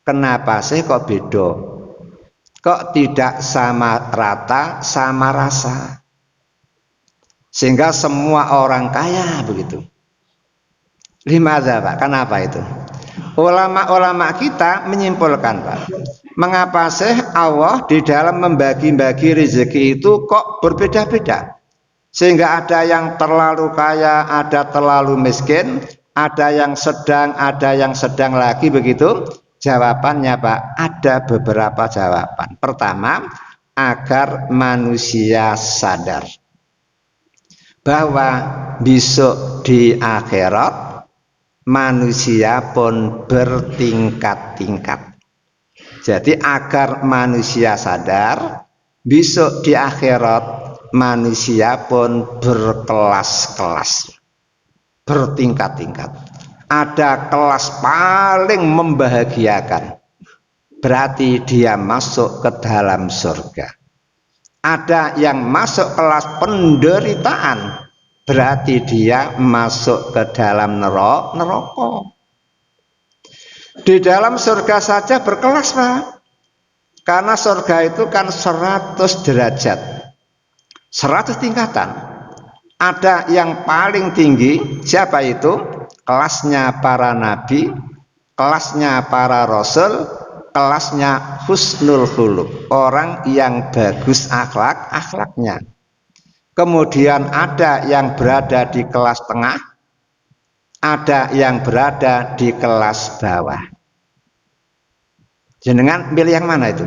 Kenapa sih kok beda? Kok tidak sama rata, sama rasa? Sehingga semua orang kaya begitu. Limadza Pak, kenapa itu? Ulama-ulama kita menyimpulkan Pak, mengapa sih Allah di dalam membagi-bagi rezeki itu kok berbeda-beda? Sehingga ada yang terlalu kaya, ada terlalu miskin, ada yang sedang lagi begitu. Jawabannya Pak, ada beberapa jawaban. Pertama, agar manusia sadar bahwa besok di akhirat manusia pun bertingkat-tingkat. Jadi agar manusia sadar besok di akhirat manusia pun berkelas-kelas, bertingkat-tingkat. Ada kelas paling membahagiakan, berarti dia masuk ke dalam surga. Ada yang masuk kelas penderitaan, berarti dia masuk ke dalam neraka. Di dalam surga saja berkelas, Pak. Karena surga itu kan 100 derajat, 100 tingkatan. Ada yang paling tinggi, siapa itu? Kelasnya para nabi, kelasnya para rasul, kelasnya husnul khuluq, orang yang bagus akhlaknya. Kemudian ada yang berada di kelas tengah, ada yang berada di kelas bawah. Jenengan pilih yang mana itu?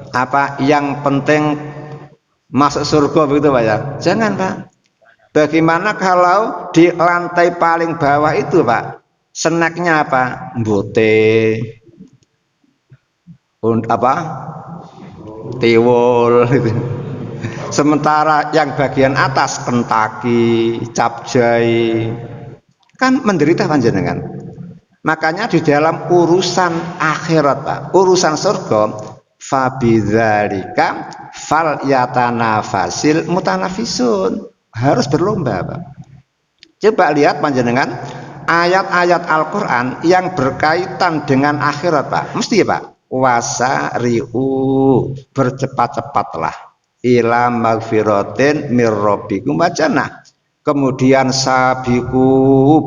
Apa yang penting masuk surga begitu Pak ya? Jangan Pak. Bagaimana kalau di lantai paling bawah itu Pak, snacknya apa? Bote, apa? Tiwul gitu. Sementara yang bagian atas Kentucky, capjai, kan menderita panjenengan. Makanya di dalam urusan akhirat Pak, urusan surga, fabidzalika falyatanafasil mutanafisun, harus berlomba Pak. Coba lihat panjenengan ayat-ayat Al-Qur'an yang berkaitan dengan akhirat Pak. Mesti ya Pak, wasari'u, bercepat-cepatlah ila magfiratin mir rabbikum wa jannah. Kemudian sabiqu,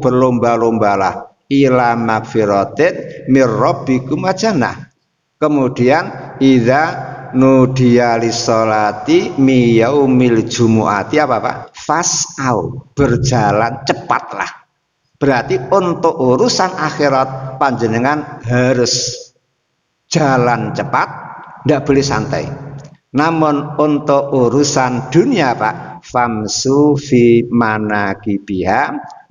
berlomba-lombalah ila magfiratin mir rabbikum wa jannah. Kemudian idza nudiya lis-sholati mi yaumil jumu'ati apa Pak? Fas'au, berjalan cepatlah. Berarti untuk urusan akhirat panjenengan harus jalan cepat, tidak boleh santai. Namun untuk urusan dunia Pak, famsu fi manakibiha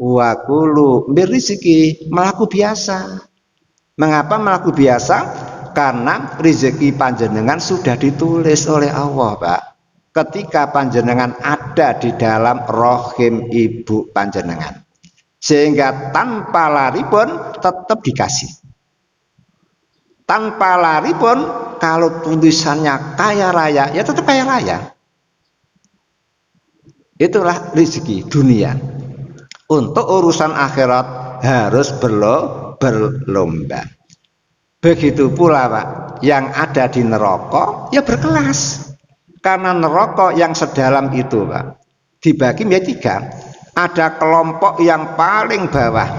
wa kulu birizki, melaku biasa. Mengapa melaku biasa? Karena rezeki panjenengan sudah ditulis oleh Allah Pak. Ketika panjenengan ada di dalam rahim ibu panjenengan, sehingga tanpa lari pun tetap dikasih. Tanpa lari pun kalau tulisannya kaya raya, ya tetap kaya raya. Itulah rezeki dunia. Untuk urusan akhirat harus berlomba. Begitu pula Pak, yang ada di neraka ya berkelas. Karena neraka yang sedalam itu Pak, dibagi menjadi 3. Ada kelompok yang paling bawah,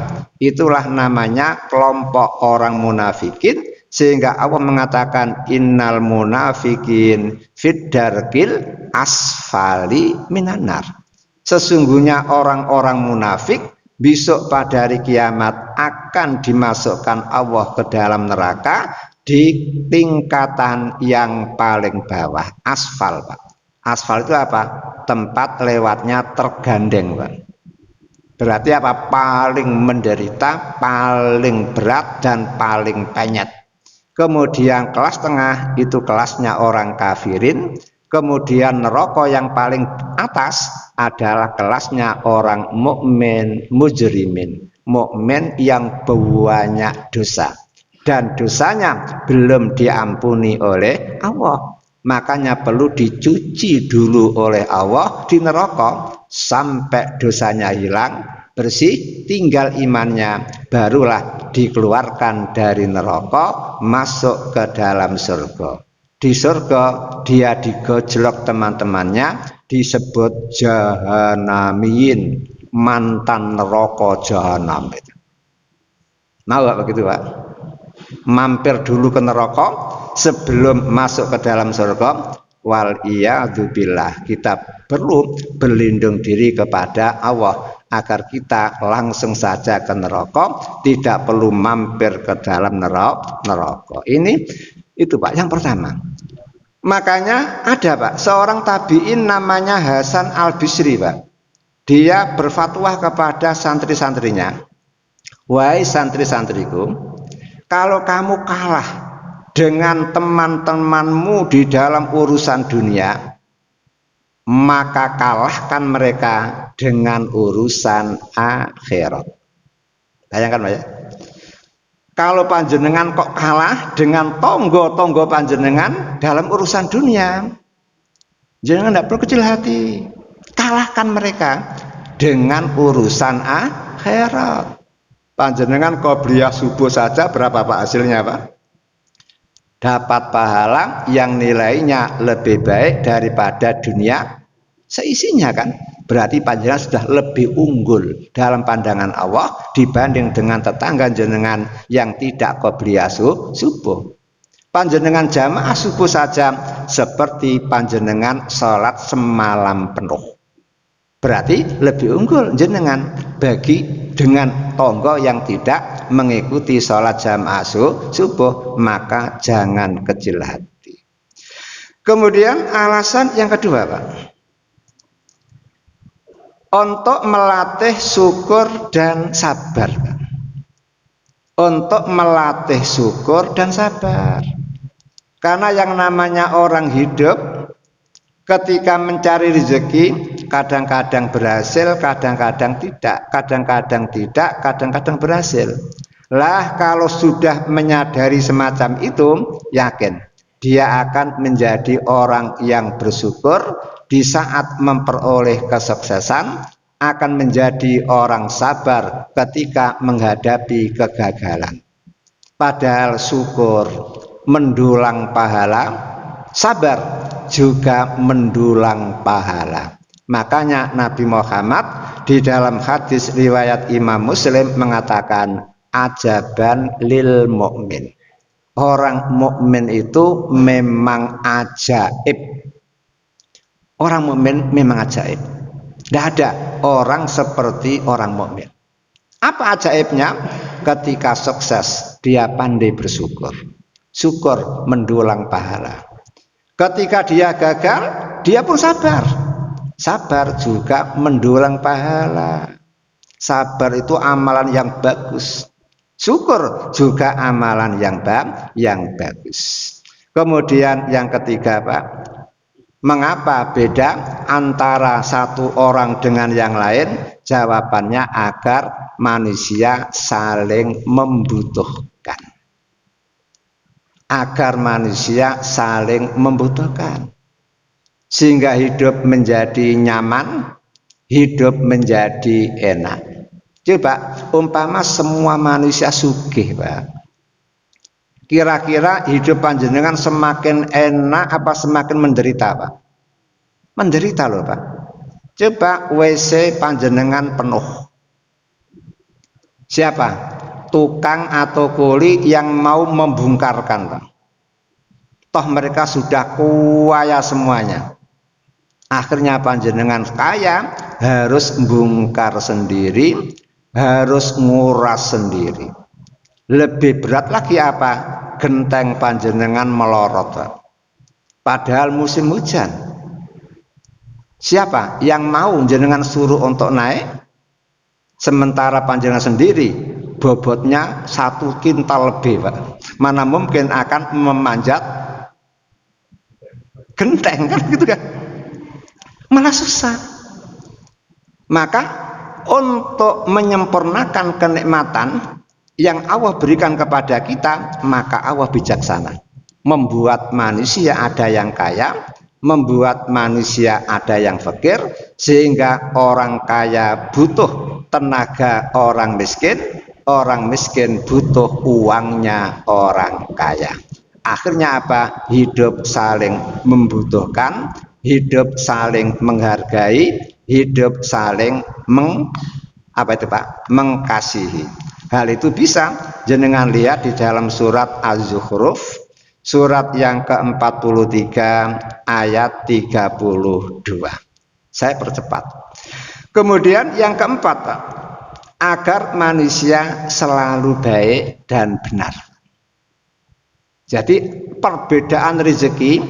itulah namanya kelompok orang munafikin. Sehingga Allah mengatakan innal munafikin fiddarkil asfali minanar. Sesungguhnya orang-orang munafik besok pada hari kiamat akan dimasukkan Allah ke dalam neraka di tingkatan yang paling bawah, asfal Pak. Asfal itu apa? Tempat lewatnya tergandeng Pak. Berarti apa? Paling menderita, paling berat dan paling penyet. Kemudian kelas tengah itu kelasnya orang kafirin. Kemudian neraka yang paling atas adalah kelasnya orang mukmin mujrimin, mukmin yang banyak dosa dan dosanya belum diampuni oleh Allah. Makanya perlu dicuci dulu oleh Allah di neraka sampai dosanya hilang, bersih, tinggal imannya, barulah dikeluarkan dari neraka masuk ke dalam surga. Di surga dia digojlok teman-temannya, disebut jahanamiyin, mantan neraka jahanam itu. Mau gak begitu Pak? Mampir dulu ke neraka sebelum masuk ke dalam surga. Wal iyadzubillah, kita perlu berlindung diri kepada Allah agar kita langsung saja ke neraka, tidak perlu mampir ke dalam neraka. Ini itu Pak yang pertama. Makanya ada Pak seorang tabiin namanya Hasan Al-Bisri Pak. Dia berfatwa kepada santri-santrinya, wahai santri-santriku, kalau kamu kalah dengan teman-temanmu di dalam urusan dunia, maka kalahkan mereka dengan urusan akhirat. Bayangkan Pak ya. Kalau panjenengan kok kalah dengan tonggo-tonggo panjenengan dalam urusan dunia, jangan tidak perlu kecil hati. Kalahkan mereka dengan urusan akhirat. Panjenengan qobliyah subuh saja berapa Pak hasilnya Pak? Dapat pahala yang nilainya lebih baik daripada dunia seisinya kan? Berarti panjenengan sudah lebih unggul dalam pandangan Allah dibanding dengan tetangga jenengan yang tidak qobliyah subuh. Panjenengan jamaah subuh saja seperti panjenengan sholat semalam penuh. Berarti lebih unggul jenengan bagi dengan tonggo yang tidak mengikuti sholat jamaah subuh, maka jangan kecil hati. Kemudian alasan yang kedua Pak, untuk melatih syukur dan sabar. Untuk melatih syukur dan sabar. Karena yang namanya orang hidup ketika mencari rezeki kadang-kadang berhasil, kadang-kadang tidak, kadang-kadang berhasil. Lah kalau sudah menyadari semacam itu, yakin dia akan menjadi orang yang bersyukur di saat memperoleh kesuksesan, akan menjadi orang sabar ketika menghadapi kegagalan. Padahal syukur mendulang pahala, sabar juga mendulang pahala. Makanya Nabi Muhammad di dalam hadis riwayat Imam Muslim mengatakan ajaban lil mu'min. Orang mukmin itu memang ajaib. Orang mukmin memang ajaib. Tidak ada orang seperti orang mukmin. Apa ajaibnya? Ketika sukses dia pandai bersyukur. Syukur mendulang pahala. Ketika dia gagal, dia pun sabar. Sabar juga mendulang pahala. Sabar itu amalan yang bagus. Syukur juga amalan yang bagus. Kemudian yang ketiga Pak, mengapa beda antara satu orang dengan yang lain? Jawabannya agar manusia saling membutuhkan. Agar manusia saling membutuhkan. Sehingga hidup menjadi nyaman, hidup menjadi enak. Coba umpama semua manusia sugih Pak. Kira-kira hidup panjenengan semakin enak apa semakin menderita Pak? Menderita loh Pak. Coba WC panjenengan penuh. Siapa? Tukang atau kuli yang mau membongkarkan Pak. Toh mereka sudah kaya semuanya. Akhirnya panjenengan kaya harus bongkar sendiri, harus nguras sendiri. Lebih berat lagi apa? Genteng panjenengan melorot. Padahal musim hujan. Siapa yang mau jenengan suruh untuk naik? Sementara panjenengan sendiri bobotnya 1 kintal lebih Pak. Mana mungkin akan memanjat genteng kan gitu kan? Malah susah. Maka untuk menyempurnakan kenikmatan yang Allah berikan kepada kita, maka Allah bijaksana. Membuat manusia ada yang kaya, membuat manusia ada yang fakir, sehingga orang kaya butuh tenaga orang miskin butuh uangnya orang kaya. Akhirnya apa? Hidup saling membutuhkan, hidup saling menghargai, hidup saling mengkasihi. Hal itu bisa jenengan lihat di dalam surat Az-Zukhruf, surat yang ke-43 ayat 32. Saya percepat. Kemudian yang keempat, agar manusia selalu baik dan benar. Jadi perbedaan rezeki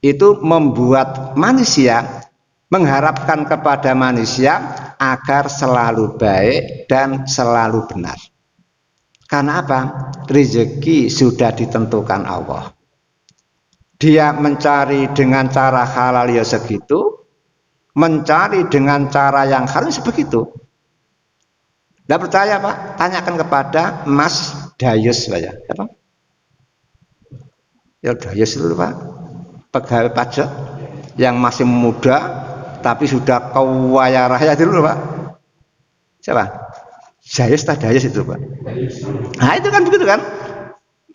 itu membuat manusia mengharapkan kepada manusia agar selalu baik dan selalu benar. Karena apa? Rezeki sudah ditentukan Allah. Dia mencari dengan cara halal ya segitu, mencari dengan cara yang haram sebegitu. Tidak percaya Pak? Tanyakan kepada Mas Dayus saja. Apa? Ya Dayus dulu Pak, pegawai pajak yang masih muda tapi sudah kaya raya dulu Pak. Siapa? Dayus tak Dayus itu Pak. Nah itu kan begitu kan?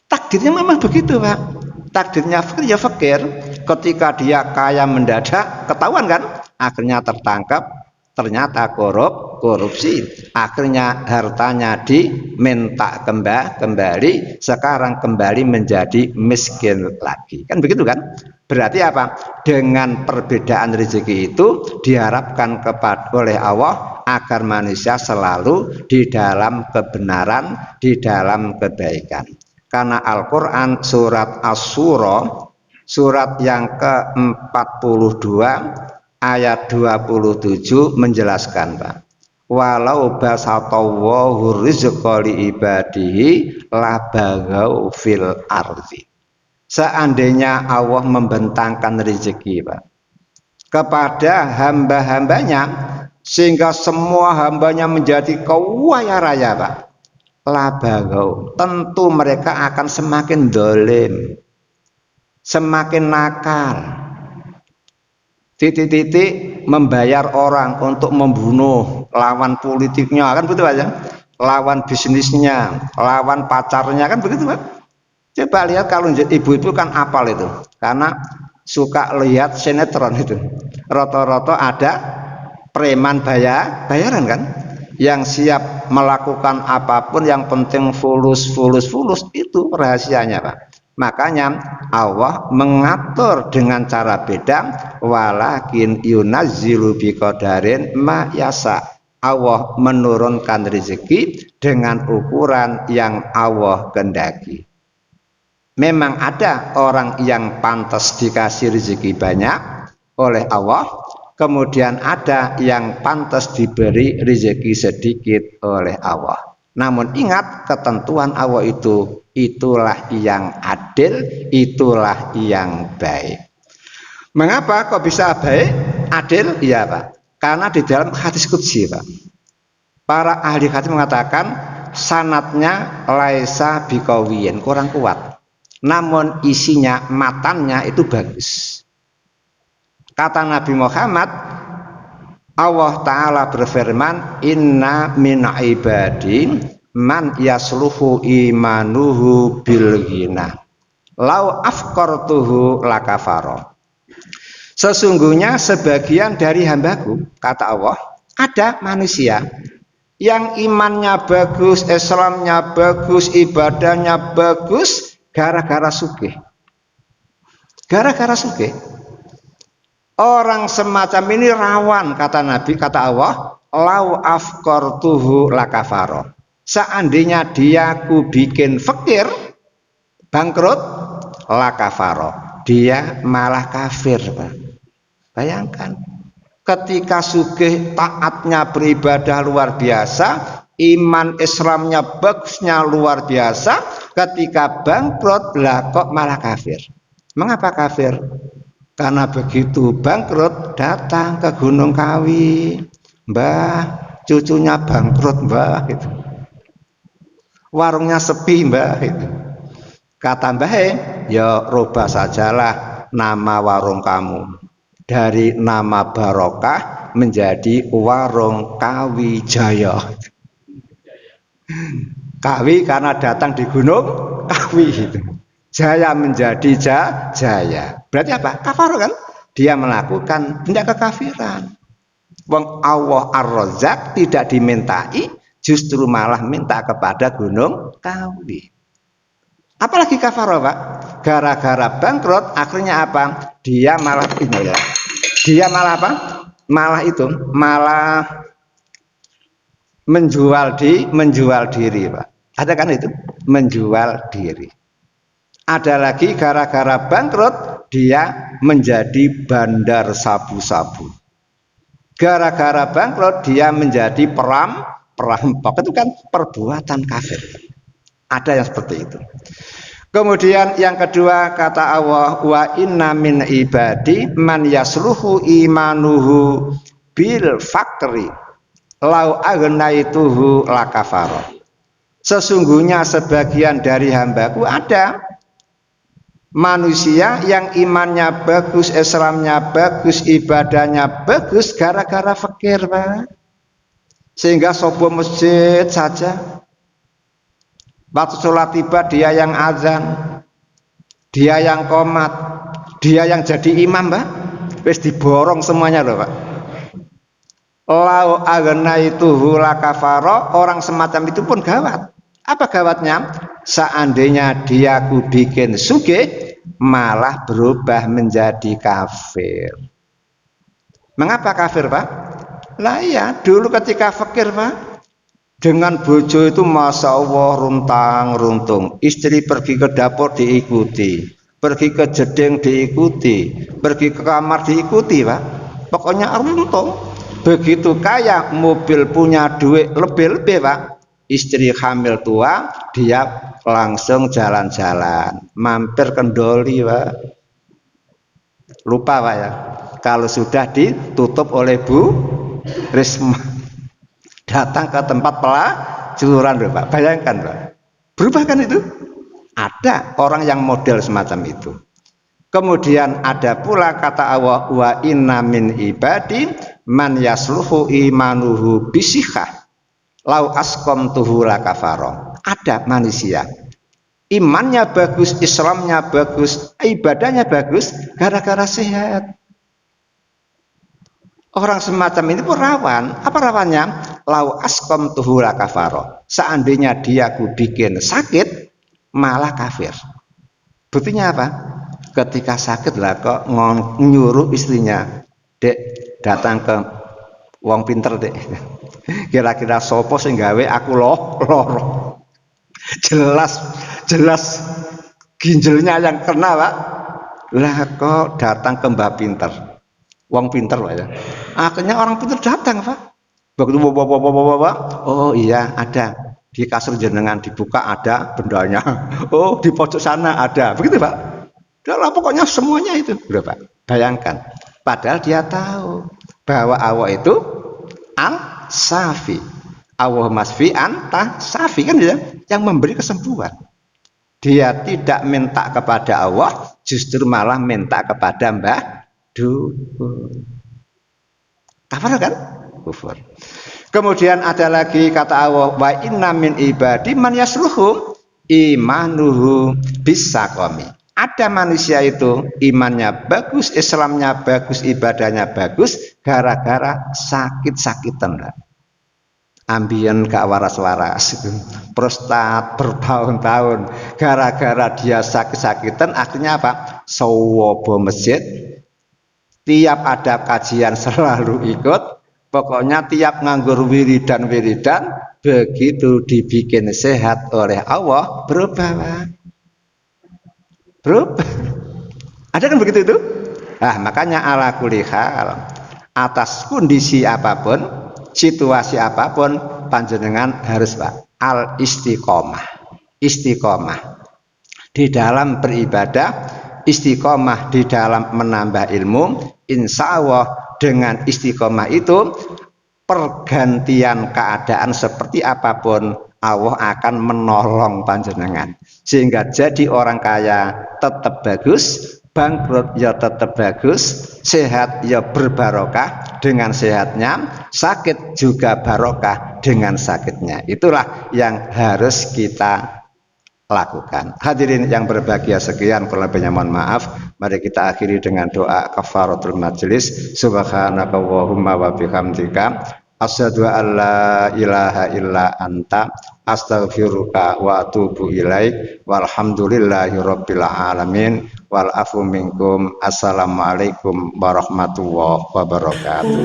Takdirnya memang begitu Pak. Takdirnya fakir ya fakir. Ketika dia kaya mendadak, ketahuan kan? Akhirnya tertangkap, ternyata korupsi. Akhirnya hartanya diminta kembali. Sekarang kembali menjadi miskin lagi. Kan begitu kan? Berarti apa? Dengan perbedaan rezeki itu diharapkan oleh Allah agar manusia selalu di dalam kebenaran, di dalam kebaikan. Karena Al-Quran surat Asy-Syura surat yang ke-42 ayat 27 menjelaskan Pak, walau basatallahu rizqa li ibadihi labagau fil ardi. Seandainya Allah membentangkan rezeki Pak kepada hamba-hambanya sehingga semua hambanya menjadi kaya raya Pak, labagau, tentu mereka akan semakin dolim, semakin nakal, titik-titik membayar orang untuk membunuh lawan politiknya, kan begitu aja, lawan bisnisnya, lawan pacarnya, kan begitu Pak. Coba lihat kalau ibu-ibu kan apal itu, karena suka lihat sinetron itu, rata-rata ada preman bayaran kan, yang siap melakukan apapun yang penting fulus itu rahasianya Pak. Makanya Allah mengatur dengan cara beda, walakin yunazzilu biqadarin ma yasa. Allah menurunkan rezeki dengan ukuran yang Allah kehendaki. Memang ada orang yang pantas dikasih rezeki banyak oleh Allah, kemudian ada yang pantas diberi rezeki sedikit oleh Allah. Namun ingat, ketentuan Allah itulah yang adil, itulah yang baik. Mengapa kok bisa baik, adil? Iya Pak, karena di dalam hadis qudsi Pak, para ahli hadis mengatakan sanatnya laisa biqawiyin, kurang kuat, namun isinya, matannya itu bagus. Kata Nabi Muhammad, Allah Ta'ala berfirman, inna min ibadi man yasluhu imanuhu bil ghina lau afqartuhu lakafaro. Sesungguhnya sebagian dari hambaku, kata Allah, ada manusia yang imannya bagus, Islamnya bagus, ibadahnya bagus, gara-gara sugih. Gara-gara sugih. Orang semacam ini rawan, kata Nabi, kata Allah, lau afqartuhu lakafaro. Seandainya dia ku bikin fakir, bangkrut, lakafaro, dia malah kafir Pak. Bayangkan, ketika sugih taatnya beribadah luar biasa, iman Islamnya bagusnya luar biasa, ketika bangkrut lah kok malah kafir. Mengapa kafir? Karena begitu bangkrut datang ke Gunung Kawi, Mbah, cucunya bangkrut Mbah, gitu. Warungnya sepi Mbah, gitu. Kata Mbah, ya rubah sajalah nama warung kamu dari nama Barokah menjadi Warung Kawi Jaya. Kawi karena datang di Gunung Kawi, gitu. Jaya menjadi jaya. Berarti apa? Kafar kan? Dia melakukan tindak kekafiran. Wong Allah Ar-Razzaq tidak dimintai, justru malah minta kepada Gunung Kawi. Apalagi kafar Pak? Gara-gara bangkrut, akhirnya apa? Dia malah ini ya. Dia malah apa? Malah menjual diri Pak. Ada kan itu? Menjual diri. Ada lagi gara-gara bangkrut dia menjadi bandar sabu-sabu. Gara-gara bangkrut dia menjadi perampok. Itu kan perbuatan kafir. Ada yang seperti itu. Kemudian yang kedua kata Allah, wa inna min ibadi man yasluhu imanuhu bil fakri lau agnaituhu lakafaro. Sesungguhnya sebagian dari hambaku ada manusia yang imannya bagus, Islamnya bagus, ibadahnya bagus gara-gara fakir, Pak. Sehingga sobo masjid saja waktu sholat tiba dia yang azan, dia yang qomat, dia yang jadi imam, Pak. Wis diborong semuanya loh, Pak. Lau agnaituhu lakafaro, orang semacam itu pun gawat. Apa gawatnya? Seandainya dia ku bikin sugih, malah berubah menjadi kafir. Mengapa kafir, Pak? Lah iya, dulu ketika fakir, Pak, dengan bojo itu masya Allah runtang runtung. Istri pergi ke dapur diikuti, pergi ke jeding diikuti, pergi ke kamar diikuti, Pak. Pokoknya runtung. Begitu kaya, mobil punya duit lebih-lebih, Pak. Istri hamil tua, dia langsung jalan-jalan, mampir ke Doli, Pak. Lupa, Pak, ya. Kalau sudah ditutup oleh Bu Risma, datang ke tempat pelacuran, loh, Pak. Bayangkan, Pak. Berubah kan itu? Ada orang yang model semacam itu. Kemudian ada pula kata Allah, wa inna min ibadi man yasluhu imanuhu bisihah lau askom tuhu lakafaro. Ada manusia imannya bagus, Islamnya bagus, ibadahnya bagus gara-gara sehat. Orang semacam ini pun rawan. Apa rawannya? Lau askom tuhu lakafaro. Seandainya dia ku bikin sakit, malah kafir. Buktinya apa? Ketika sakit lah kok nyuruh istrinya, dek datang ke wong pinter, dek. Kira-kira sopo sing gawe aku loro. Jelas ginjalnya yang kena, Pak. Lah kok datang ke mbah pinter, wong pinter, Pak, ya. Akhirnya orang pinter datang, Pak. Begitu bawa, oh iya ada di kasur jenengan, dibuka ada bendanya. Oh di pojok sana ada, begitu, Pak. Udah, pokoknya semuanya itu, udah, Pak. Bayangkan, padahal dia tahu bahwa Allah itu Al-Safi. Allah masfi anta safi, kan ya, yang memberi kesembuhan. Dia tidak minta kepada Allah, justru malah minta kepada Mbah Dukun. Kafir kan? Kufur. Kemudian ada lagi kata Allah, wa inna min ibadi man yasluhu imanuhu bisaqami. Ada manusia itu imannya bagus, Islamnya bagus, ibadahnya bagus gara-gara sakit-sakitan. Ambien gak waras-waras, prostat bertahun-tahun, gara-gara dia sakit-sakitan, akhirnya apa? Sawobo masjid, tiap ada kajian selalu ikut, pokoknya tiap nganggur wiridan, begitu dibikin sehat oleh Allah, berubah, Pak. Berubah. Ada kan begitu itu? Nah, makanya ala kulli hal, atas kondisi apapun, situasi apapun, panjenengan harus, Pak, al istiqomah. Istiqomah di dalam beribadah, istiqomah di dalam menambah ilmu. Insya Allah dengan istiqomah itu, pergantian keadaan seperti apapun, Allah akan menolong panjenengan sehingga jadi orang kaya tetap bagus, bangkrut ya tetap bagus, sehat ya berbarokah dengan sehatnya, sakit juga barokah dengan sakitnya. Itulah yang harus kita lakukan. Hadirin yang berbahagia, sekian, kurang lebihnya mohon maaf. Mari kita akhiri dengan doa kafaratul majelis. Subhanakallahumma wa bihamdika asyhadu an la ilaha illa anta astaghfiruka wa atubu ilaik walhamdulillahi rabbil alamin wal afu minkum. Assalamualaikum warahmatullahi wabarakatuh.